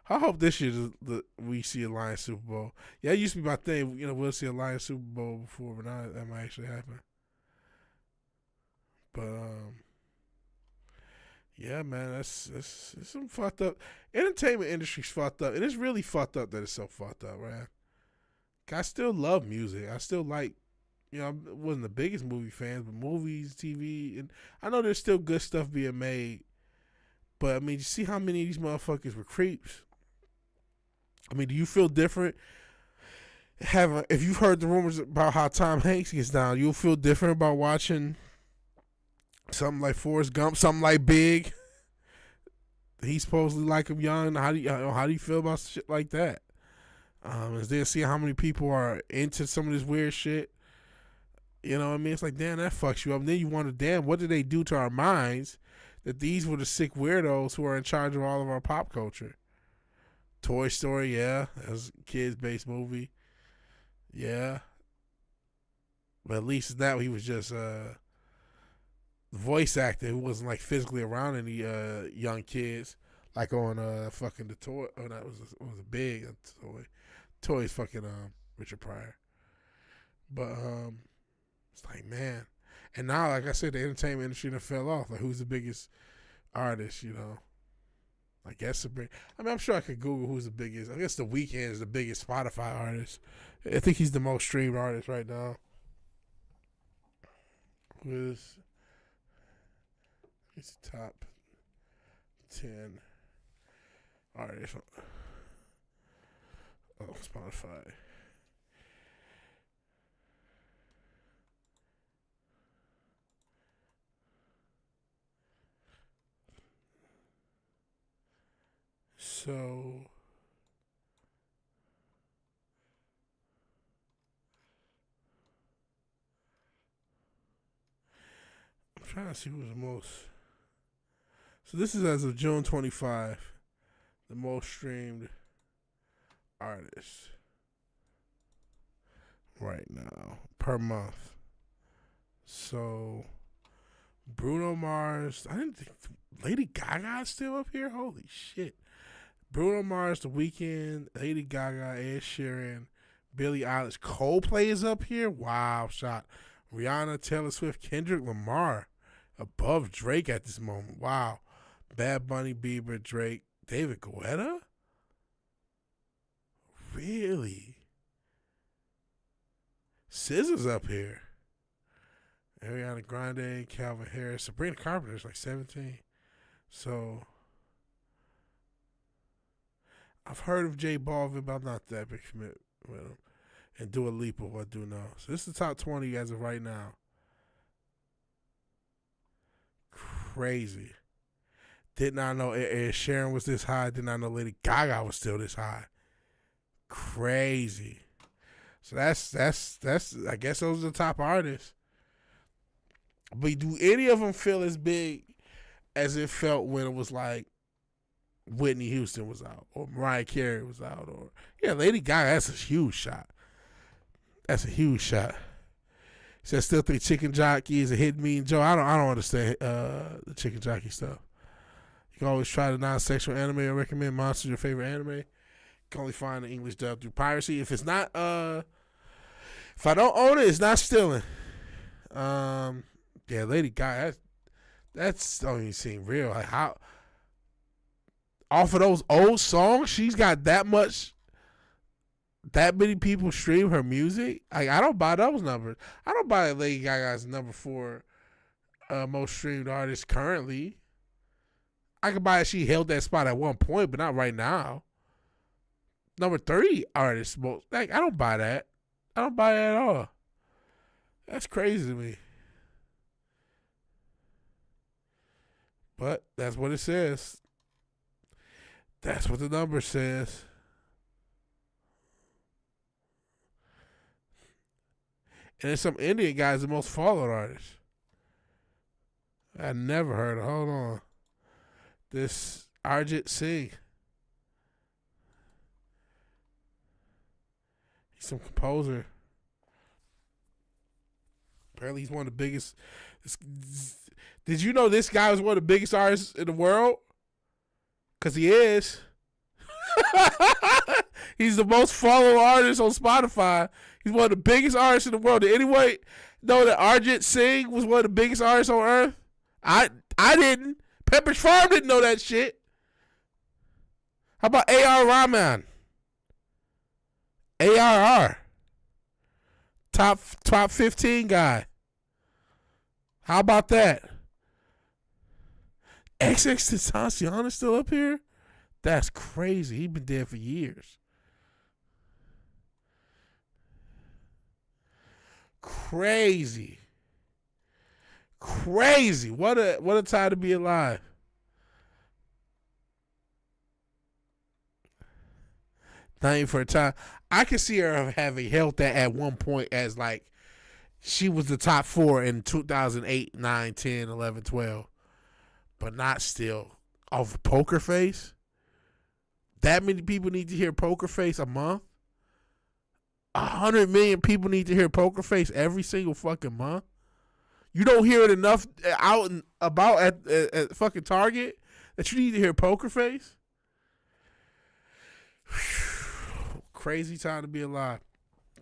I hope this year we see a Lions Super Bowl. Yeah, it used to be my thing. We'll see a Lions Super Bowl before, but now that might actually happen. But, yeah, man, that's some fucked up. Entertainment industry's fucked up, and it's really fucked up that it's so fucked up, right? I still love music. I still like, I wasn't the biggest movie fan, but movies, TV, and I know there's still good stuff being made. But I mean, you see how many of these motherfuckers were creeps. I mean, do you feel different? If you've heard the rumors about how Tom Hanks gets down, you'll feel different about watching something like Forrest Gump, something like Big. He's supposedly like him young. How do you feel about shit like that? Is there seeing how many people are into some of this weird shit? You know what I mean? It's like, damn, that fucks you up. And then you wonder, damn, what did they do to our minds that these were the sick weirdos who are in charge of all of our pop culture? Toy Story, yeah, that was a kids-based movie. Yeah. But at least now he was just the voice actor who wasn't like physically around any young kids, like on fucking the Toy. Oh, that was a big Toy. Toy's fucking Richard Pryor. But it's like, man, and now, like I said, the entertainment industry done fell off. Like, who's the biggest artist? I guess I'm sure I could Google who's the biggest. I guess The Weeknd is the biggest Spotify artist. I think he's the most streamed artist right now. He's the top 10 artists on Spotify. So I'm trying to see who's the most. So this is as of June 25, the most streamed artist right now per month. So Bruno Mars, I didn't think Lady Gaga's still up here. Holy shit. Bruno Mars, The Weeknd, Lady Gaga, Ed Sheeran, Billie Eilish, Coldplay is up here. Wow, shot. Rihanna, Taylor Swift, Kendrick Lamar above Drake at this moment. Wow. Bad Bunny, Bieber, Drake, David Guetta? Really? SZA's up here. Ariana Grande, Calvin Harris, Sabrina Carpenter's like 17. So I've heard of J Balvin, but I'm not that big familiar with him. And Dua Lipa, I do know. So this is the top 20 as of right now. Crazy. Did not know Ed Sheeran was this high. Did not know Lady Gaga was still this high. Crazy. So that's I guess those are the top artists. But do any of them feel as big as it felt when it was like Whitney Houston was out or Mariah Carey was out? Or yeah, Lady Gaga, that's a huge shot. That's a huge shot. So I still think Chicken Jockey is a hit. Me and Joe, I don't understand the Chicken Jockey stuff. You can always try the non-sexual anime or recommend Monsters your favorite anime. You can only find the English dub through piracy. If it's not, if I don't own it, it's not stealing. Yeah, Lady Gaga, that's don't even seem real. Like how off of those old songs, she's got that many people stream her music. I don't buy those numbers. I don't buy Lady Gaga's number 4 most streamed artist currently. I could buy it. She held that spot at one point, but not right now. Number 3 artist most. Like I don't buy that. I don't buy that at all. That's crazy to me. But that's what it says. That's what the number says. And then some Indian guy's the most followed artist. I never heard of. Hold on. This Arjit Singh. He's some composer. Apparently he's one of the biggest. Did you know this guy was one of the biggest artists in the world? Because he is. He's the most followed artist on Spotify. He's one of the biggest artists in the world. Did anyone know that Arjit Singh was one of the biggest artists on earth? I didn't. Pepperidge Farm didn't know that shit. How about A.R. Rahman? ARR. Top 15 guy. How about that? XXXTentacion is still up here? That's crazy. He's been dead for years. Crazy. What a time to be alive. Thank you for a time. I can see her having held that at one point as like she was the top 4 in 2008, 9, 10, 11, 12. But not still. Off of Poker Face? That many people need to hear Poker Face a month? 100 million people need to hear Poker Face every single fucking month? You don't hear it enough out and about at fucking Target that you need to hear Poker Face? Crazy time to be alive.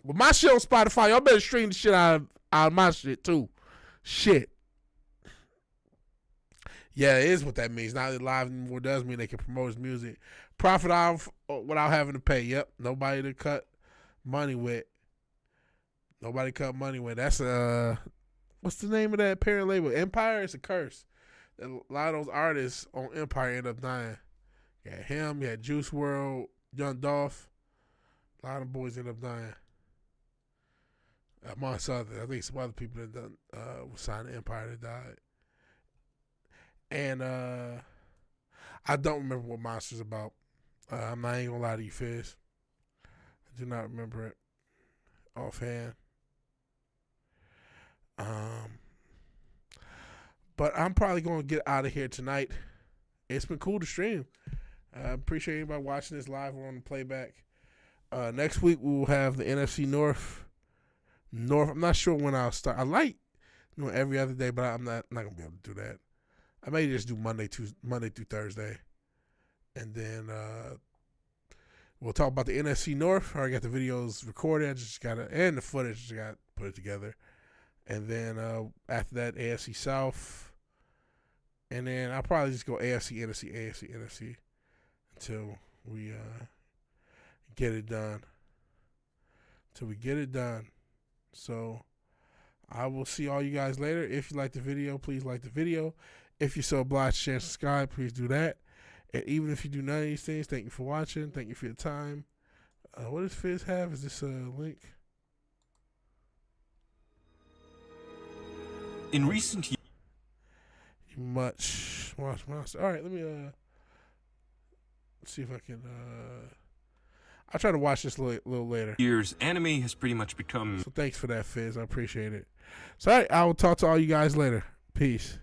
But my shit on Spotify, y'all better stream the shit out of my shit too. Shit. Yeah, it is what that means. Now that live anymore does mean they can promote his music. Profit off without having to pay. Yep. Nobody to cut money with. That's what's the name of that parent label? Empire? It's a curse. A lot of those artists on Empire end up dying. You had him, you had Juice WRLD, Young Dolph. A lot of boys end up dying. Amongst others. I think some other people that done was signed to Empire that died. And I don't remember what Monster's about. I'm not even gonna lie to you, Fizz. I do not remember it offhand. But I'm probably gonna get out of here tonight. It's been cool to stream. I appreciate anybody watching this live or on the playback. Next week we will have the NFC North. I'm not sure when I'll start. I like every other day, but I'm not gonna be able to do that. I may just do Monday through Thursday. And then we'll talk about the NFC North. I already got the videos recorded. I just got and the footage. Just got to put it together. And then after that, AFC South. And then I'll probably just go AFC, NFC until we get it done. So I will see all you guys later. If you like the video, please like the video. If you're so obliged to share and subscribe, please do that. And even if you do none of these things, thank you for watching. Thank you for your time. What does Fizz have? Is this a link? In recent years, much. All right, let me see if I can. I'll try to watch this a little later. Anime has pretty much become. So thanks for that, Fizz. I appreciate it. So all right, I will talk to all you guys later. Peace.